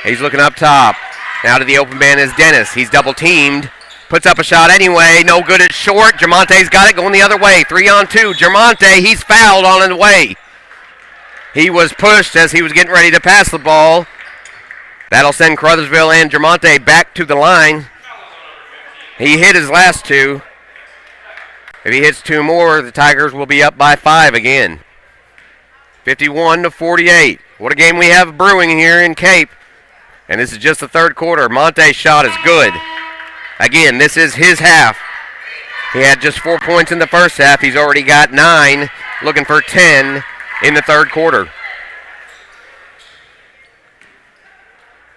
A: He's looking up top. Now to the open man is Dennis. He's double teamed. Puts up a shot anyway. No good at short. Jermonte's got it going the other way. 3-on-2. Jermonte, he's fouled on the way. He was pushed as he was getting ready to pass the ball. That'll send Caruthersville and Jermonte back to the line. He hit his last 2. If he hits 2 more, the Tigers will be up by 5 again. 51-48. What a game we have brewing here in Cape. And this is just the third quarter. Monte's shot is good. Again, this is his half. He had just 4 points in the first half. He's already got 9, looking for 10 in the third quarter.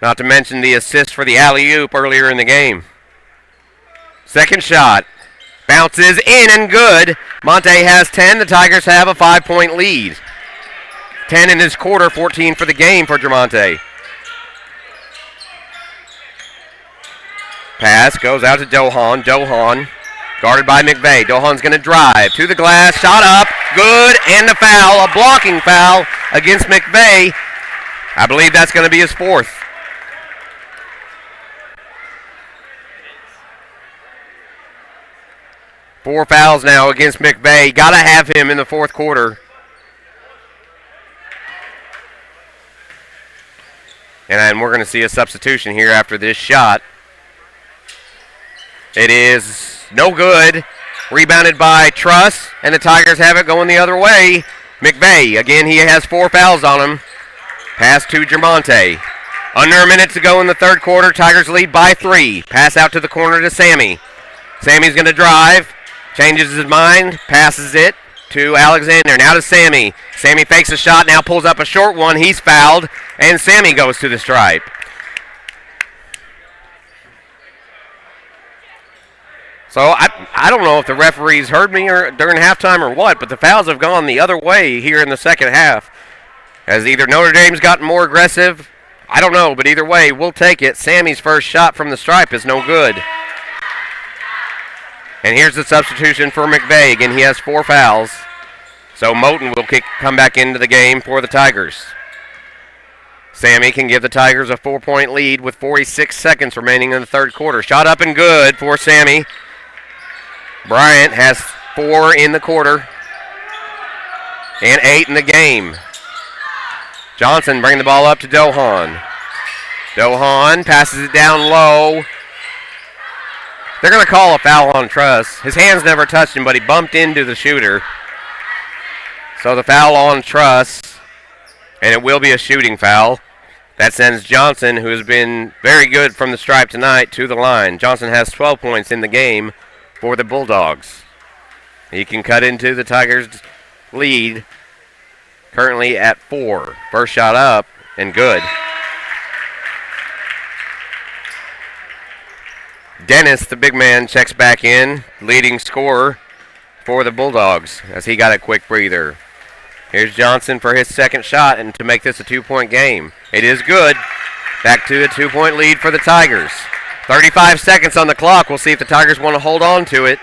A: Not to mention the assist for the alley-oop earlier in the game. Second shot. Bounces in and good. Monte has 10. The Tigers have a 5-point lead. 10 in this quarter, 14 for the game for Jermonte. Pass goes out to Dohan. Dohan guarded by McVeigh. Dohan's going to drive to the glass. Shot up. Good. And the foul. A blocking foul against McVeigh. I believe that's going to be his fourth. Four fouls now against McVeigh. Got to have him in the fourth quarter. And then we're going to see a substitution here after this shot. It is no good. Rebounded by Truss, and the Tigers have it going the other way. McVeigh, again, he has 4 fouls on him. Pass to Jermonte. Under a minute to go in the third quarter. Tigers lead by 3. Pass out to the corner to Sammy. Sammy's going to drive. Changes his mind. Passes it to Alexander. Now to Sammy. Sammy fakes a shot. Now pulls up a short one. He's fouled. And Sammy goes to the stripe. So I don't know if the referees heard me or during halftime or what, but the fouls have gone the other way here in the second half. As either Notre Dame's gotten more aggressive, I don't know, but either way, we'll take it. Sammy's first shot from the stripe is no good. And here's the substitution for McVeigh. Again, he has 4 fouls. So Moten will come back into the game for the Tigers. Sammy can give the Tigers a 4-point lead with 46 seconds remaining in the third quarter. Shot up and good for Sammy. Bryant has 4 in the quarter and 8 in the game. Johnson bringing the ball up to Dohan. Dohan passes it down low. They're going to call a foul on Truss. His hands never touched him, but he bumped into the shooter. So the foul on Truss, and it will be a shooting foul. That sends Johnson, who has been very good from the stripe tonight, to the line. Johnson has 12 points in the game for the Bulldogs. He can cut into the Tigers' lead, currently at 4. First shot up, and good. Dennis, the big man, checks back in, leading scorer for the Bulldogs, as he got a quick breather. Here's Johnson for his second shot, and to make this a 2-point game. It is good. Back to a 2-point lead for the Tigers. 35 seconds on the clock. We'll see if the Tigers want to hold on to it.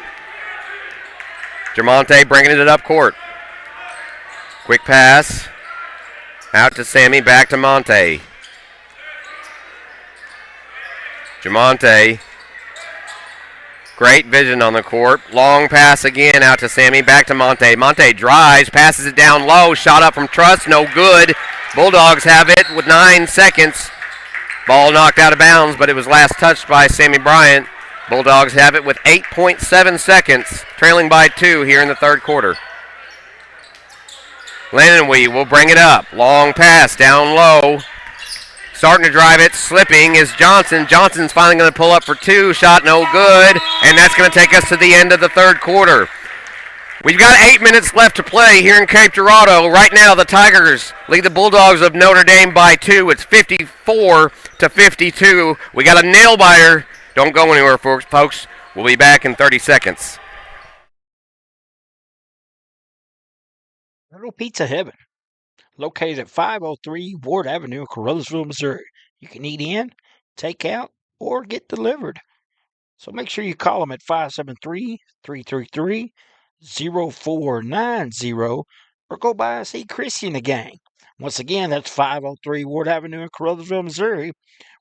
A: Jermonte bringing it up court. Quick pass. Out to Sammy, back to Monte. Jermonte. Great vision on the court. Long pass again out to Sammy, back to Monte. Monte drives, passes it down low. Shot up from Truss, no good. Bulldogs have it with 9 seconds. Ball knocked out of bounds, but it was last touched by Sammy Bryant. Bulldogs have it with 8.7 seconds, trailing by 2 here in the third quarter. Lannonwee will bring it up. Long pass down low. Starting to drive it, slipping is Johnson. Johnson's finally going to pull up for 2. Shot no good, and that's going to take us to the end of the third quarter. We've got 8 minutes left to play here in Cape Girardeau. Right now, the Tigers lead the Bulldogs of Notre Dame by 2. It's 54-52. We got a nail-biter. Don't go anywhere, folks. We'll be back in 30 seconds.
I: Little Pizza Heaven, located at 503 Ward Avenue in Caruthersville, Missouri. You can eat in, take out, or get delivered. So make sure you call them at 573-333-0490 or go by and see Chrissy and the gang. Once again, that's 503 Ward Avenue in Caruthersville, Missouri,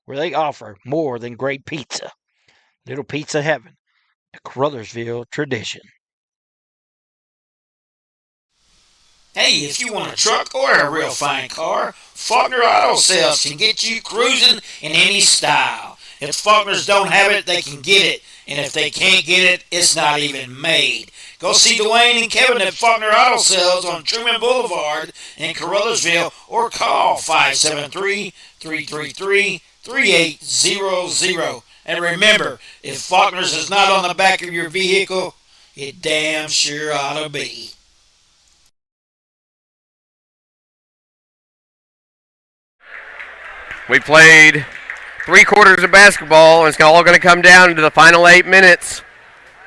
I: where they offer more than great pizza. Little Pizza Heaven, a Caruthersville tradition.
F: Hey, if you want a truck or a real fine car, Faulkner Auto Sales can get you cruising in any style. If Faulkners don't have it, they can get it. And if they can't get it, it's not even made. Go see Dwayne and Kevin at Faulkner Auto Sales on Truman Boulevard in Caruthersville or call 573-333-3800. And remember, if Faulkner's is not on the back of your vehicle, it damn sure ought to be.
A: We played 3 quarters of basketball, and it's all going to come down to the final 8 minutes.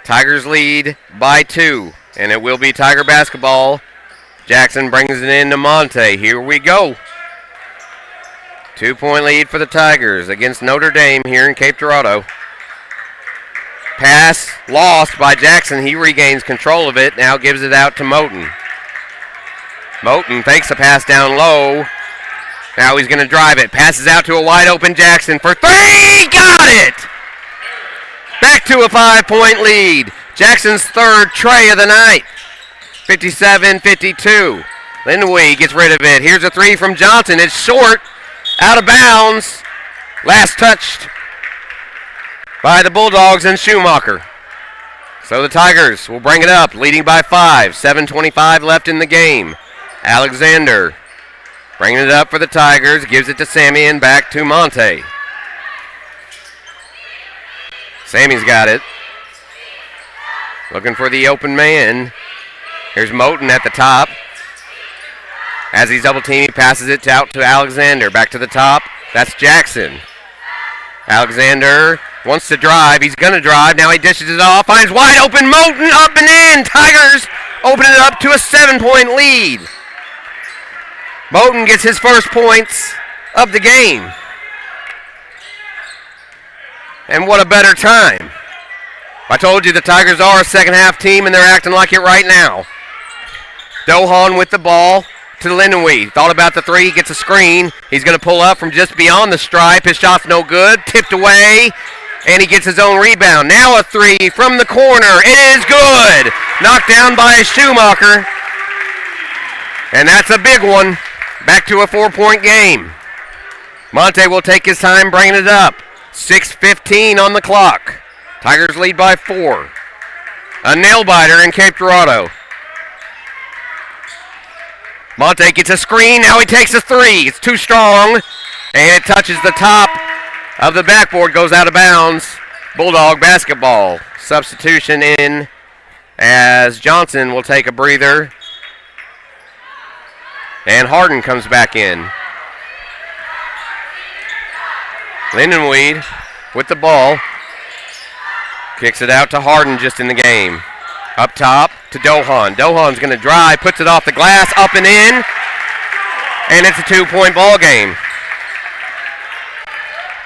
A: Tigers lead by 2, and it will be Tiger basketball Jackson brings it in to Monte. Here we go. 2-point lead for the Tigers against Notre Dame here in Cape Girardeau. Pass lost by Jackson. He regains control of it. Now gives it out to Moten. Moten fakes a pass down low. Now he's going to drive it. Passes out to a wide open Jackson for three. Got it! Back to a 5-point lead. Jackson's third tray of the night. 57-52. Lindenweed gets rid of it. Here's a three from Johnson. It's short. Out of bounds. Last touched by the Bulldogs and Schumacher. So the Tigers will bring it up, leading by 5. 7:25 left in the game. Alexander bringing it up for the Tigers. Gives it to Sammy and back to Monte. Sammy's got it. Looking for the open man. Here's Moten at the top. As he's double teamed, he passes it out to Alexander. Back to the top. That's Jackson. Alexander wants to drive. He's going to drive. Now he dishes it off. Finds wide open. Moten up and in. Tigers open it up to a 7-point lead. Moten gets his first points of the game. And what a better time. I told you the Tigers are a second-half team, and they're acting like it right now. Dohan with the ball to Lindenweed. Thought about the three, gets a screen. He's going to pull up from just beyond the stripe. His shot's no good. Tipped away, and he gets his own rebound. Now a three from the corner. It is good. Knocked down by Schumacher. And that's a big one. Back to a 4-point game. Monte will take his time bringing it up. 6:15 on the clock. Tigers lead by 4. A nail-biter in Cape Girardeau. Monte gets a screen. Now he takes a three. It's too strong. And it touches the top of the backboard. Goes out of bounds. Bulldog basketball. Substitution in as Johnson will take a breather. And Harden comes back in. Lindenweed with the ball. Kicks it out to Harden just in the game. Up top to Dohan. Dohan's going to drive, puts it off the glass, up and in. And it's a 2-point ball game.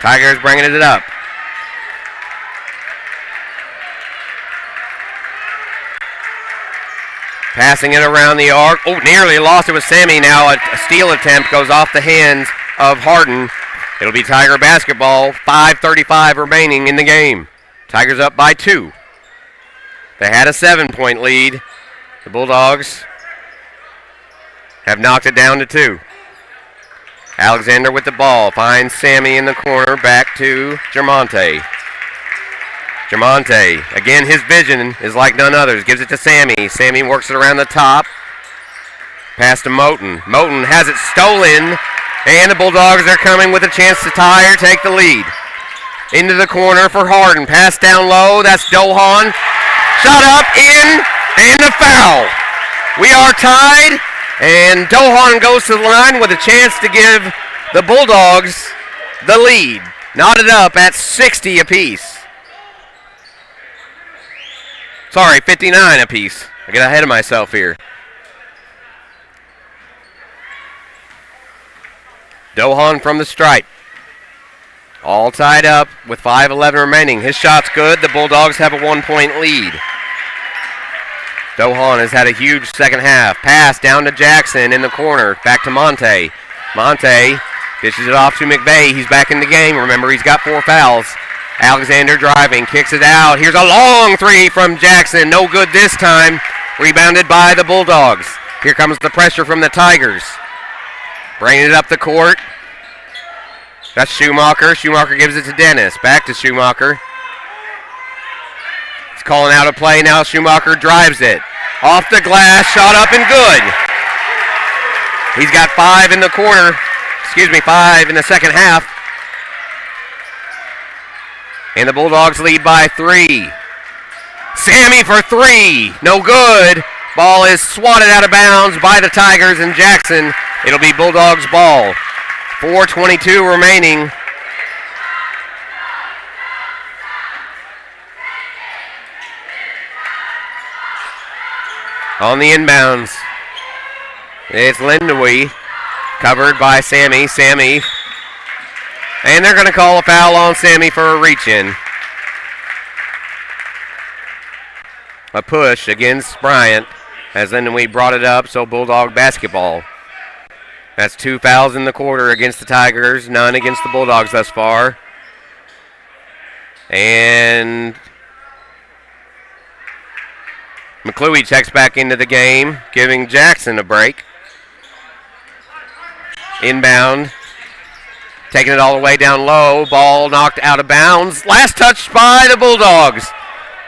A: Tigers bringing it up. Passing it around the arc. Oh, nearly lost it with Sammy. Now a steal attempt goes off the hands of Harden. It'll be Tiger basketball. 5:35 remaining in the game. Tigers up by 2. They had a 7-point lead. The Bulldogs have knocked it down to 2. Alexander with the ball. Finds Sammy in the corner. Back to Germonte. Germonte, again, his vision is like none others. Gives it to Sammy. Sammy works it around the top. Pass to Moten. Moten has it stolen. And the Bulldogs are coming with a chance to tie or take the lead. Into the corner for Harden. Pass down low. That's Dohan. Shot up, in, and a foul. We are tied, and Dohan goes to the line with a chance to give the Bulldogs the lead. Knotted up at 60 apiece. Sorry, 59 apiece. I get ahead of myself here. Dohan from the stripe. All tied up with 5:11 remaining. His shot's good. The Bulldogs have a 1-point lead. Dohan has had a huge second half. Pass down to Jackson in the corner. Back to Monte. Monte dishes it off to McVeigh. He's back in the game. Remember, he's got 4 fouls. Alexander driving. Kicks it out. Here's a long three from Jackson. No good this time. Rebounded by the Bulldogs. Here comes the pressure from the Tigers. Bringing it up the court. That's Schumacher. Schumacher gives it to Dennis. Back to Schumacher. He's calling out a play now. Schumacher drives it. Off the glass. Shot up and good. He's got 5 in the corner. 5 in the second half. And the Bulldogs lead by 3. Sammy for 3. No good. Ball is swatted out of bounds by the Tigers and Jackson. It'll be Bulldogs ball. 4:22 remaining. On the inbounds. It's Lindenwee, covered by Sammy. Sammy. And they're going to call a foul on Sammy for a reach-in. A push against Bryant as Lindenwee brought it up, so Bulldog basketball. That's 2 fouls in the quarter against the Tigers, none against the Bulldogs thus far. And McClure checks back into the game, giving Jackson a break. Inbound, taking it all the way down low, ball knocked out of bounds. Last touch by the Bulldogs.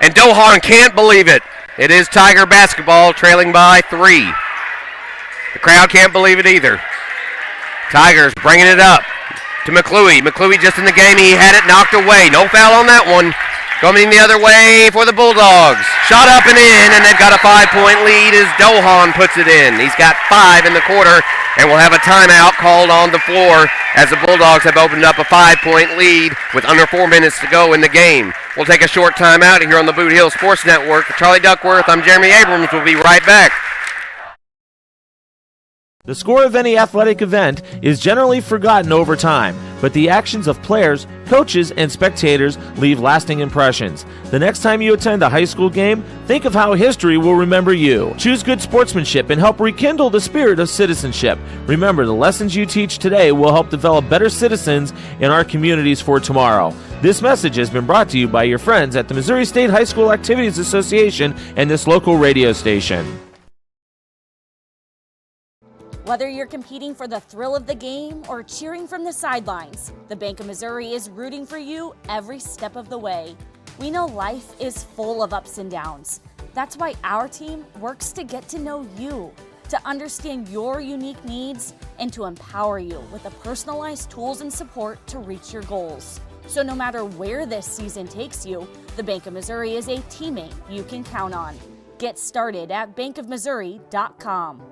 A: And Dohan can't believe it. It is Tiger basketball trailing by 3. The crowd can't believe it either. Tigers bringing it up to McClure. McClure just in the game. He had it knocked away. No foul on that one. Coming the other way for the Bulldogs. Shot up and in, and they've got a 5-point lead as Dohan puts it in. He's got 5 in the quarter, and we'll have a timeout called on the floor as the Bulldogs have opened up a 5-point lead with under 4 minutes to go in the game. We'll take a short timeout here on the Boot Hill Sports Network. For Charlie Duckworth, I'm Jeremy Abrams. We'll be right back.
G: The score of any athletic event is generally forgotten over time, but the actions of players, coaches, and spectators leave lasting impressions. The next time you attend a high school game, think of how history will remember you. Choose good sportsmanship and help rekindle the spirit of citizenship. Remember, the lessons you teach today will help develop better citizens in our communities for tomorrow. This message has been brought to you by your friends at the Missouri State High School Activities Association and this local radio station.
C: Whether you're competing for the thrill of the game or cheering from the sidelines, the Bank of Missouri is rooting for you every step of the way. We know life is full of ups and downs. That's why our team works to get to know you, to understand your unique needs, and to empower you with the personalized tools and support to reach your goals. So no matter where this season takes you, the Bank of Missouri is a teammate you can count on. Get started at bankofmissouri.com.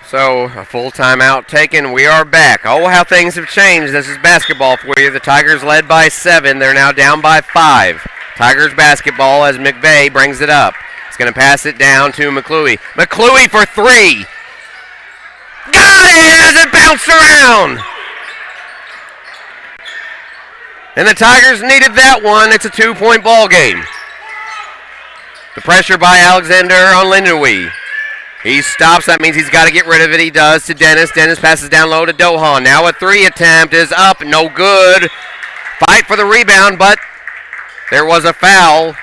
A: So, a full timeout taken. We are back. Oh, how things have changed. This is basketball for you. The Tigers led by 7. They're now down by 5. Tigers basketball as McVeigh brings it up. He's going to pass it down to McClure. McClure for 3. Got it as it bounced around. And the Tigers needed that one. It's a 2-point ball game. The pressure by Alexander on Lindenwee. He stops. That means he's got to get rid of it. He does to Dennis. Dennis passes down low to Dohan. Now a 3 attempt is up. No good. Fight for the rebound, but there was a foul.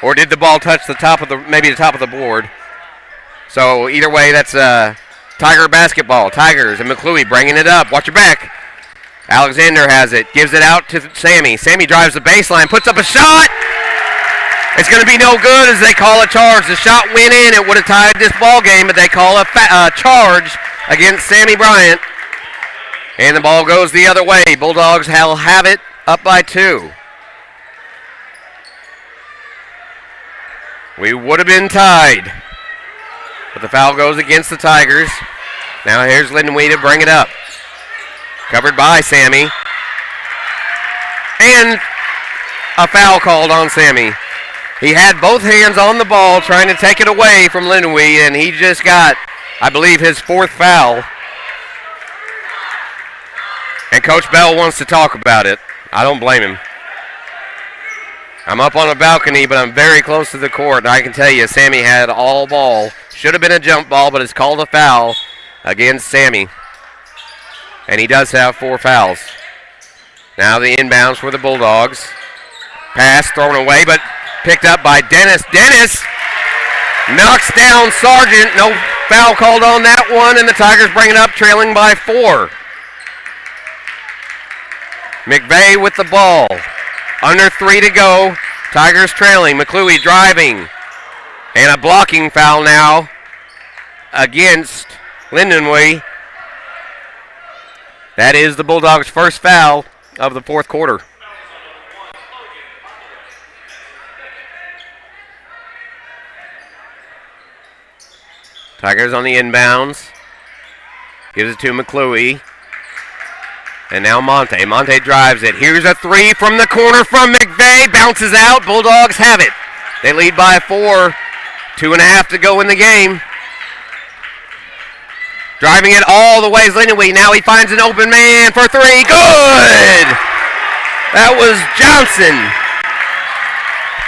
A: Or did the ball touch the top of maybe the top of the board? So either way, that's Tiger basketball. Tigers and McClure bringing it up. Watch your back. Alexander has it. Gives it out to Sammy. Sammy drives the baseline. Puts up a shot. It's going to be no good as they call a charge. The shot went in. It would have tied this ball game, but they call a charge against Sammy Bryant. And the ball goes the other way. Bulldogs will have it up by 2. We would have been tied. But the foul goes against the Tigers. Now here's Lindenwee to bring it up. Covered by Sammy. And a foul called on Sammy. He had both hands on the ball trying to take it away from Lindenwee, and he just got, I believe, his 4th foul. And Coach Bell wants to talk about it. I don't blame him. I'm up on a balcony, but I'm very close to the court, and I can tell you, Sammy had all ball. Should have been a jump ball, but it's called a foul against Sammy. And he does have 4 fouls. Now the inbounds for the Bulldogs. Pass thrown away, but picked up by Dennis. Dennis knocks down Sargent. No foul called on that one, and the Tigers bring it up, trailing by 4. McVeigh with the ball. Under 3 to go. Tigers trailing. McClure driving. And a blocking foul now against Lindenwee. That is the Bulldogs' first foul of the 4th quarter. Tigers on the inbounds. Gives it to McClure. And now Monte. Monte drives it. Here's a 3 from the corner from McVeigh. Bounces out. Bulldogs have it. They lead by 4 2.5 to go in the game. Driving it all the way is Lindenwee. Now he finds an open man for three. Good! That was Johnson.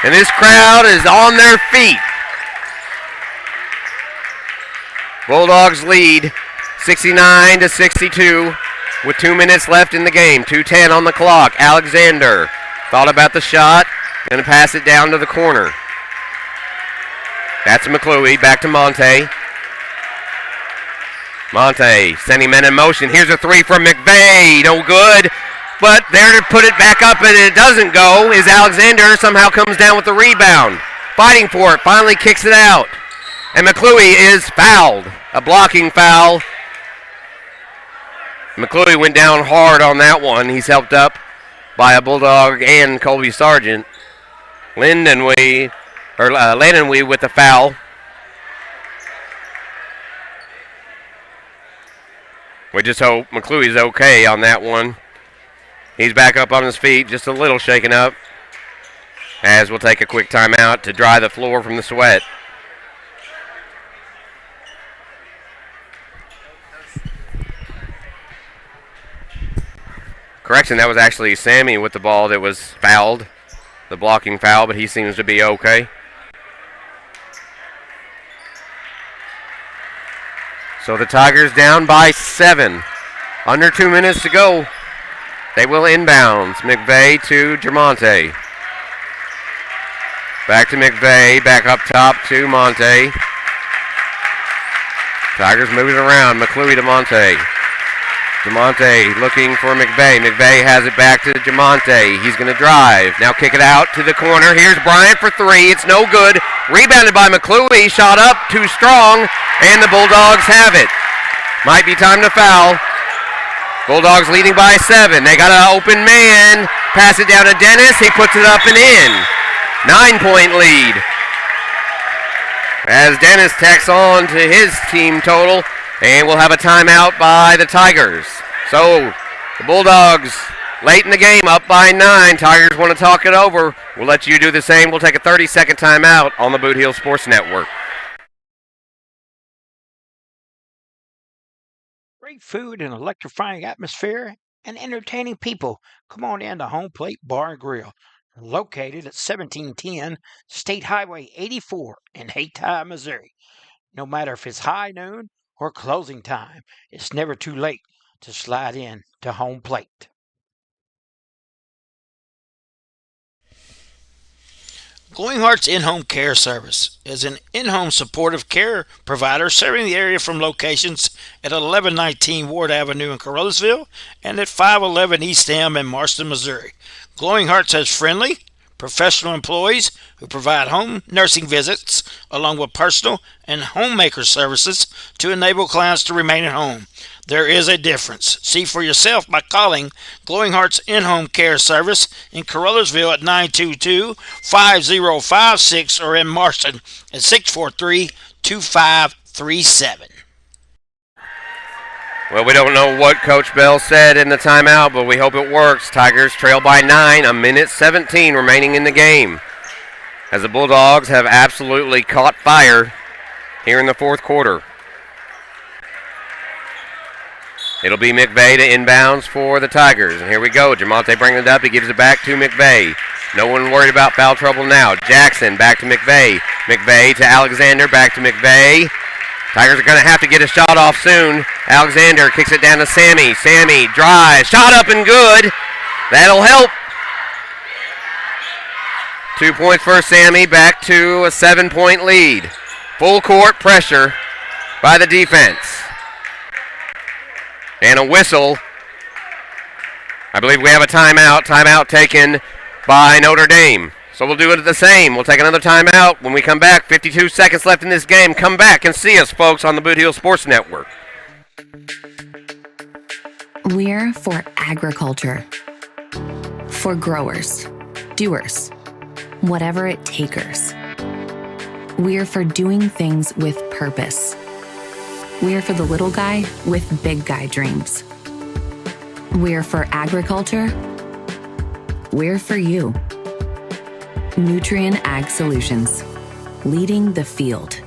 A: And this crowd is on their feet. Bulldogs lead 69-62 with 2 minutes left in the game. 2:10 on the clock. Alexander thought about the shot. Going to pass it down to the corner. That's McClure. Back to Monte. Monte sending men in motion. Here's a three from McVeigh. No good. But there to put it back up and it doesn't go is Alexander. Somehow comes down with the rebound. Fighting for it. Finally kicks it out. And McClure is fouled. A blocking foul. McClure went down hard on that one. He's helped up by a Bulldog and Colby Sargent. Lindenwee with the foul. We just hope McCluey's okay on that one. He's back up on his feet, just a little shaken up. As we'll take a quick timeout to dry the floor from the sweat. Correction, that was actually Sammy with the ball that was fouled. The blocking foul, but he seems to be okay. So the Tigers down by 7. Under 2 minutes to go. They will inbounds. McVeigh to Jermonte. Back to McVeigh. Back up top to Monte. Tigers moving around. McClure to Monte. Jermonte looking for McVeigh. McVeigh has it back to Jermonte. He's going to drive. Now kick it out to the corner. Here's Bryant for three. It's no good. Rebounded by McClure. Shot up. Too strong. And the Bulldogs have it. Might be time to foul. Bulldogs leading by 7. They got an open man. Pass it down to Dennis. He puts it up and in. 9-point lead. As Dennis tacks on to his team total. And we'll have a timeout by the Tigers. So the Bulldogs late in the game up by 9. Tigers want to talk it over. We'll let you do the same. We'll take a 30-second timeout on the Boot Heel Sports Network.
I: Great food and electrifying atmosphere and entertaining people. Come on in to Home Plate Bar and Grill. Located at 1710 State Highway 84 in Hayti, Missouri. No matter if it's high noon or closing time, it's never too late to slide in to Home Plate. Glowing Hearts In-Home Care Service is an in-home supportive care provider serving the area from locations at 1119 Ward Avenue in Caruthersville and at 511 East M in Marston, Missouri. Glowing Hearts has friendly, professional employees who provide home nursing visits along with personal and homemaker services to enable clients to remain at home. There is a difference. See for yourself by calling Glowing Hearts In-Home Care Service in Caruthersville at 922-5056 or in Marston at 643-2537.
A: Well, we don't know what Coach Bell said in the timeout, but we hope it works. Tigers trail by 9, a minute 17 remaining in the game. As the Bulldogs have absolutely caught fire here in the fourth quarter. It'll be McVeigh to inbounds for the Tigers. And here we go. Jermonte bringing it up. He gives it back to McVeigh. No one worried about foul trouble now. Jackson back to McVeigh. McVeigh to Alexander. Back to McVeigh. Tigers are going to have to get a shot off soon. Alexander kicks it down to Sammy. Sammy drives. Shot up and good. That'll help. 2 points for Sammy. Back to a 7-point lead. Full court pressure by the defense. And a whistle. I believe we have a timeout. Timeout taken by Notre Dame. So we'll do it the same. We'll take another timeout. When we come back, 52 seconds left in this game. Come back and see us, folks, on the Boot Heel Sports Network.
E: We're for agriculture. For growers, doers, whatever it takers. We're for doing things with purpose. We're for the little guy with big guy dreams. We're for agriculture. We're for you. Nutrien Ag Solutions. leading the field.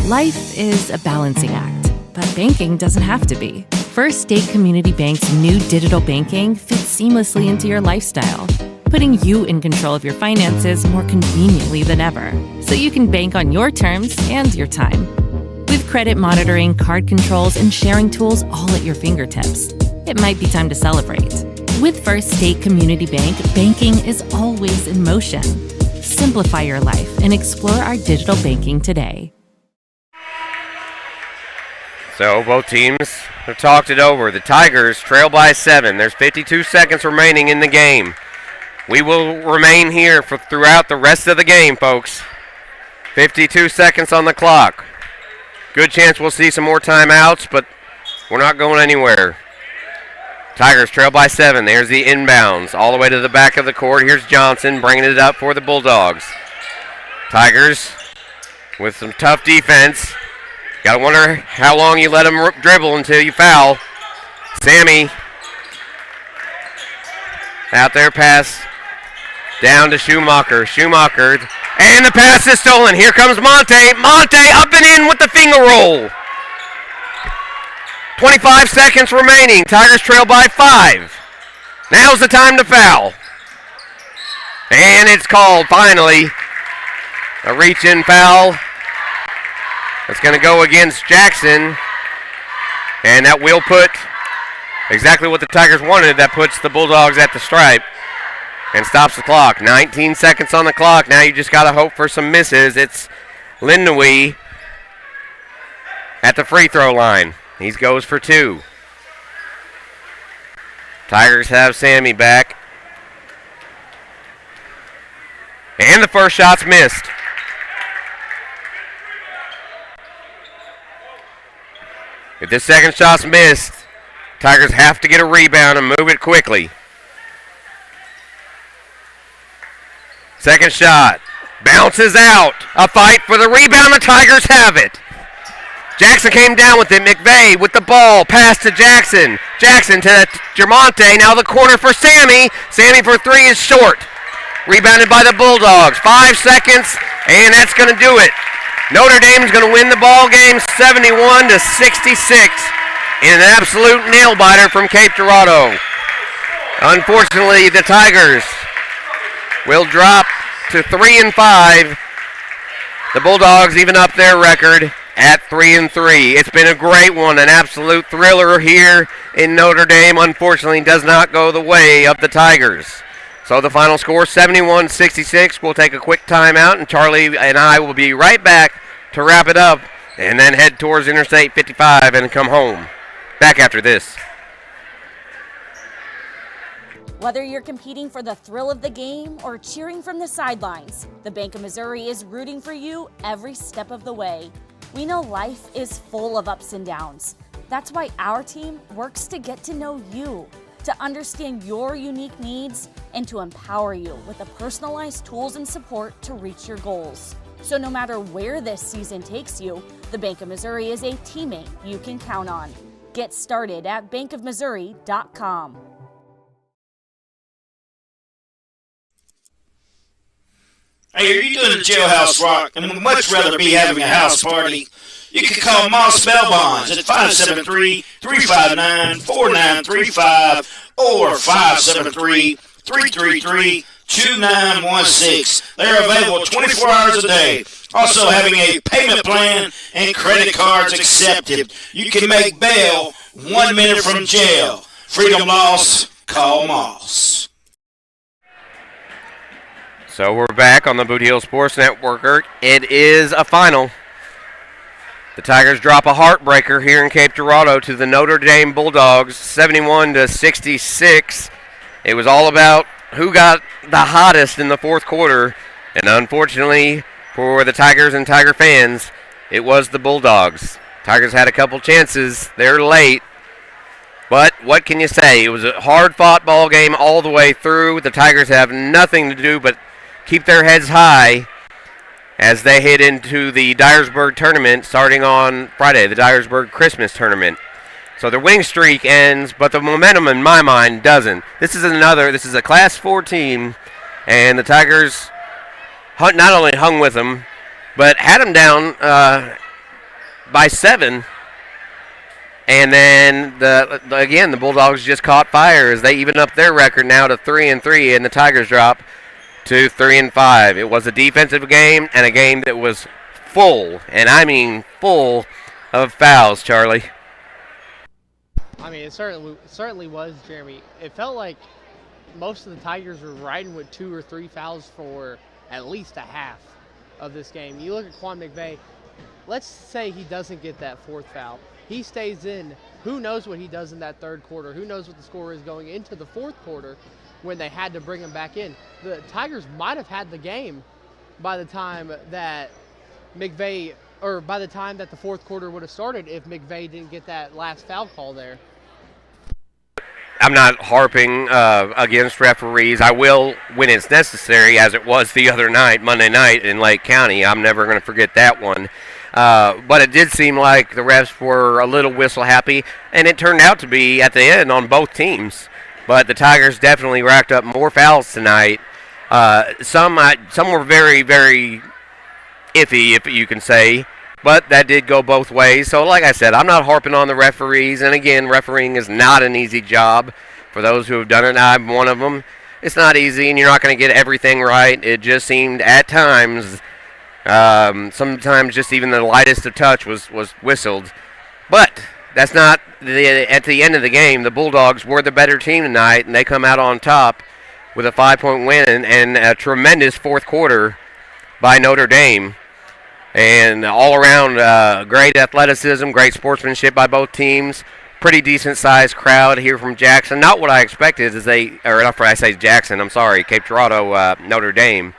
H: Life is a balancing act, but banking doesn't have to be. First State Community Bank's new digital banking fits seamlessly into your lifestyle, putting you in control of your finances more conveniently than ever, so you can bank on your terms and your time. With credit monitoring, card controls, and sharing tools all at your fingertips, it might be time to celebrate. With First State Community Bank, banking is always in motion. Simplify your life and explore our digital banking today.
A: So both teams have talked it over. The Tigers trail by 7. There's 52 seconds remaining in the game. We will remain here for throughout the rest of the game, folks. 52 seconds on the clock. Good chance we'll see some more timeouts, but we're not going anywhere. Tigers trail by 7. There's the inbounds all the way to the back of the court. Here's Johnson bringing it up for the Bulldogs. Tigers with some tough defense. Got to wonder how long you let them dribble until you foul. Sammy out there, pass down to Schumacher. Schumacher, and the pass is stolen. Here comes Monte. Monte up and in with the finger roll. 25 seconds remaining. Tigers trail by 5. Now's the time to foul. And it's called finally. A reach-in foul. It's going to go against Jackson, and that will put exactly what the Tigers wanted. That puts the Bulldogs at the stripe and stops the clock. 19 seconds on the clock. Now you just got to hope for some misses. It's Lindewe at the free throw line. He goes for 2. Tigers have Sammy back. And the first shot's missed. If this second shot's missed, Tigers have to get a rebound and move it quickly. Second shot. Bounces out. A fight for the rebound. The Tigers have it. Jackson came down with it. McVeigh with the ball. Pass to Jackson. Jackson to Germonte. Now the corner for Sammy. Sammy for 3 is short. Rebounded by the Bulldogs. 5 seconds, and that's going to do it. Notre Dame's going to win the ball game 71-66 in an absolute nail-biter from Cape Girardeau. Unfortunately, the Tigers will drop to 3-5. The Bulldogs even up their record at 3-3. It's been a great one, an absolute thriller here in Notre Dame. Unfortunately, does not go the way of the Tigers. So the final score, 71-66. We'll take a quick timeout, and Charlie and I will be right back to wrap it up and then head towards Interstate 55 and come home. Back after this.
C: Whether you're competing for the thrill of the game or cheering from the sidelines, the Bank of Missouri is rooting for you every step of the way. We know life is full of ups and downs. That's why our team works to get to know you, to understand your unique needs, and to empower you with the personalized tools and support to reach your goals. So no matter where this season takes you, the Bank of Missouri is a teammate you can count on. Get started at bankofmissouri.com.
F: Hey, are you doing a jailhouse rock and would much rather be having a house party? You can call Moss Bell Bonds at 573-359-4935 or 573-333-2916. They're available 24 hours a day. Also having a payment plan and credit cards accepted. You can make bail 1 minute from jail. Freedom lost, call Moss.
A: So we're back on the Boot Heel Sports Network. It is a final. The Tigers drop a heartbreaker here in Cape Girardeau to the Notre Dame Bulldogs, 71-66. It was all about who got the hottest in the fourth quarter, and unfortunately for the Tigers and Tiger fans, it was the Bulldogs. Tigers had a couple chances. They're late. But what can you say? It was a hard-fought ball game all the way through. The Tigers have nothing to do but keep their heads high as they head into the Dyersburg tournament starting on Friday, the Dyersburg Christmas tournament. So their winning streak ends, but the momentum in my mind doesn't. This is a Class 4 team, and the Tigers not only hung with them, but had them down by 7. And then the Bulldogs just caught fire as they even up their record now to 3-3, and the Tigers drop to 3-5. It was a defensive game and a game that was full, and I mean full of fouls, Charlie.
B: I mean, it certainly was, Jeremy. It felt like most of the Tigers were riding with 2 or 3 fouls for at least a half of this game. You look at Quan McVeigh, let's say he doesn't get that 4th foul. He stays in. Who knows what he does in that 3rd quarter? Who knows what the score is going into the 4th quarter when they had to bring him back in? The Tigers might have had the game by the time that McVeigh, or by the time that the 4th quarter would have started if McVeigh didn't get that last foul call there.
A: I'm not harping against referees. I will when it's necessary, as it was the other night, Monday night in Lake County. I'm never going to forget that one. But it did seem like the refs were a little whistle happy, and it turned out to be at the end on both teams. But the Tigers definitely racked up more fouls tonight. Some were very, very iffy, if you can say, but that did go both ways. So like I said, I'm not harping on the referees, and again, refereeing is not an easy job. For those who have done it, I'm one of them. It's not easy, and you're not going to get everything right. It just seemed at times, sometimes just even the lightest of touch was whistled. But that's not at the end of the game. The Bulldogs were the better team tonight, and they come out on top with a 5-point win and a tremendous 4th quarter by Notre Dame. And all around, great athleticism, great sportsmanship by both teams. Pretty decent-sized crowd here from Jackson. Not what I expected as Jackson, I'm sorry, Cape Girardeau, Notre Dame.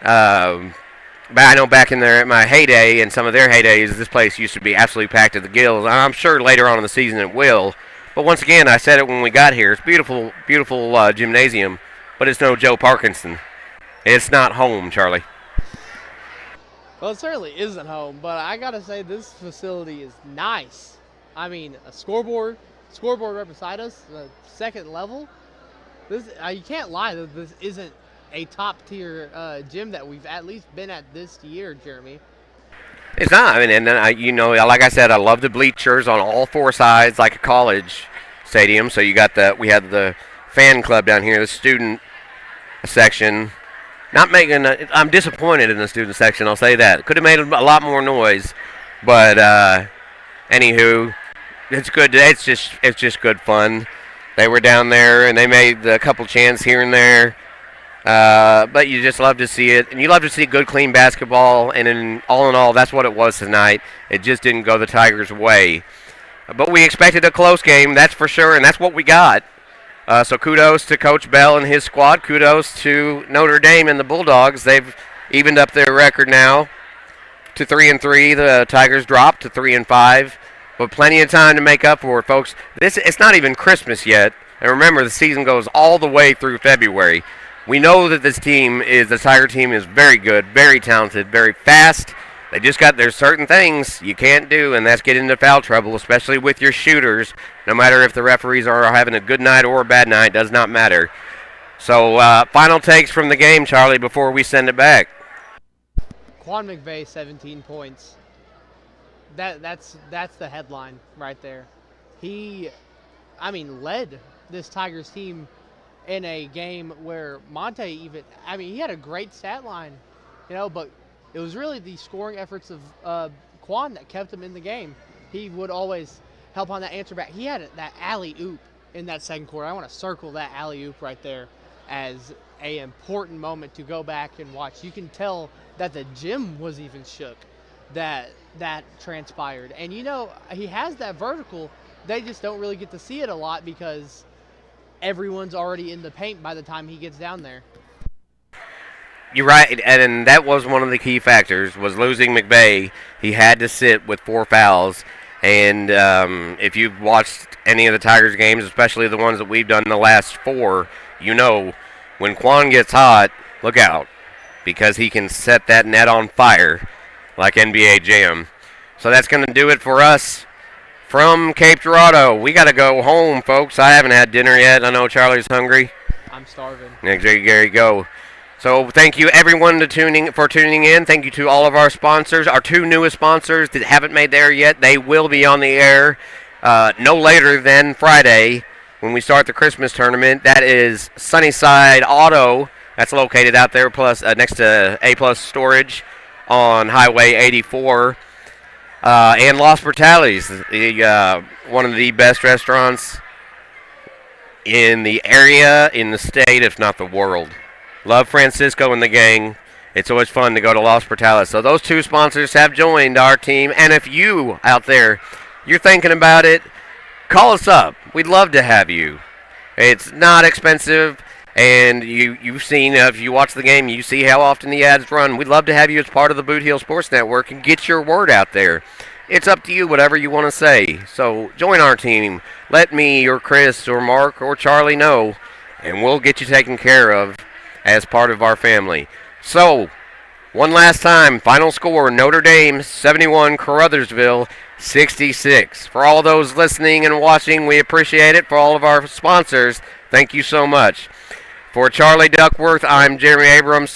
A: But I know back in there at my heyday and some of their heydays, this place used to be absolutely packed to the gills. I'm sure later on in the season it will. But once again, I said it when we got here. It's beautiful, beautiful gymnasium, but it's no Joe Parkinson. It's not home, Charlie.
B: Well, it certainly isn't home, but I got to say this facility is nice. I mean, a scoreboard right beside us, the 2nd level. This you can't lie that this isn't a top-tier gym that we've at least been at this year, Jeremy.
A: It's not. I mean, and then like I said, I love the bleachers on all 4 sides, like a college stadium. So we had the fan club down here, the student section. I'm disappointed in the student section. I'll say that. Could have made a lot more noise, but anywho, it's good. It's just good fun. They were down there and they made a couple chants here and there. But you just love to see it, and you love to see good, clean basketball, and in all, that's what it was tonight. It just didn't go the Tigers' way. But we expected a close game, that's for sure, and that's what we got. So kudos to Coach Bell and his squad. Kudos to Notre Dame and the Bulldogs. They've evened up their record now to 3-3. The Tigers dropped to 3-5, but plenty of time to make up for it, folks. It's not even Christmas yet, and remember, the season goes all the way through February. We know that the Tiger team is very good, very talented, very fast. There's certain things you can't do, and that's get into foul trouble, especially with your shooters. No matter if the referees are having a good night or a bad night, does not matter. So, final takes from the game, Charlie, before we send it back.
B: Quan McVeigh, 17 points. That's the headline right there. He, led this Tigers team in a game where Monte he had a great stat line, but it was really the scoring efforts of Quan that kept him in the game. He would always help on that answer back. He had that alley-oop in that 2nd quarter. I want to circle that alley-oop right there as a important moment to go back and watch. You can tell that the gym was even shook that transpired. And, he has that vertical. They just don't really get to see it a lot because everyone's already in the paint by the time he gets down there.
A: You're right, and that was one of the key factors, was losing McVeigh. He had to sit with 4 fouls, and if you've watched any of the Tigers games, especially the ones that we've done in the last 4, when Quan gets hot, look out, because he can set that net on fire like NBA Jam. So that's going to do it for us from Cape Girardeau. We got to go home, folks. I haven't had dinner yet. I know Charlie's hungry.
B: I'm starving.
A: There you go. So thank you everyone for tuning in. Thank you to all of our sponsors, our two newest sponsors that haven't made the air yet. They will be on the air no later than Friday when we start the Christmas tournament. That is Sunnyside Auto. That's located out there plus next to A+ Storage on Highway 84. And Los Portales, one of the best restaurants in the area, in the state, if not the world. Love Francisco and the gang. It's always fun to go to Los Portales. So those two sponsors have joined our team. And if you out there, you're thinking about it, call us up. We'd love to have you. It's not expensive. And you've seen, if you watch the game, you see how often the ads run. We'd love to have you as part of the Boot Heel Sports Network and get your word out there. It's up to you, whatever you want to say. So join our team. Let me or Chris or Mark or Charlie know, and we'll get you taken care of as part of our family. So, one last time, final score, Notre Dame 71, Caruthersville 66. For all those listening and watching, we appreciate it. For all of our sponsors, thank you so much. For Charlie Duckworth, I'm Jeremy Abrams.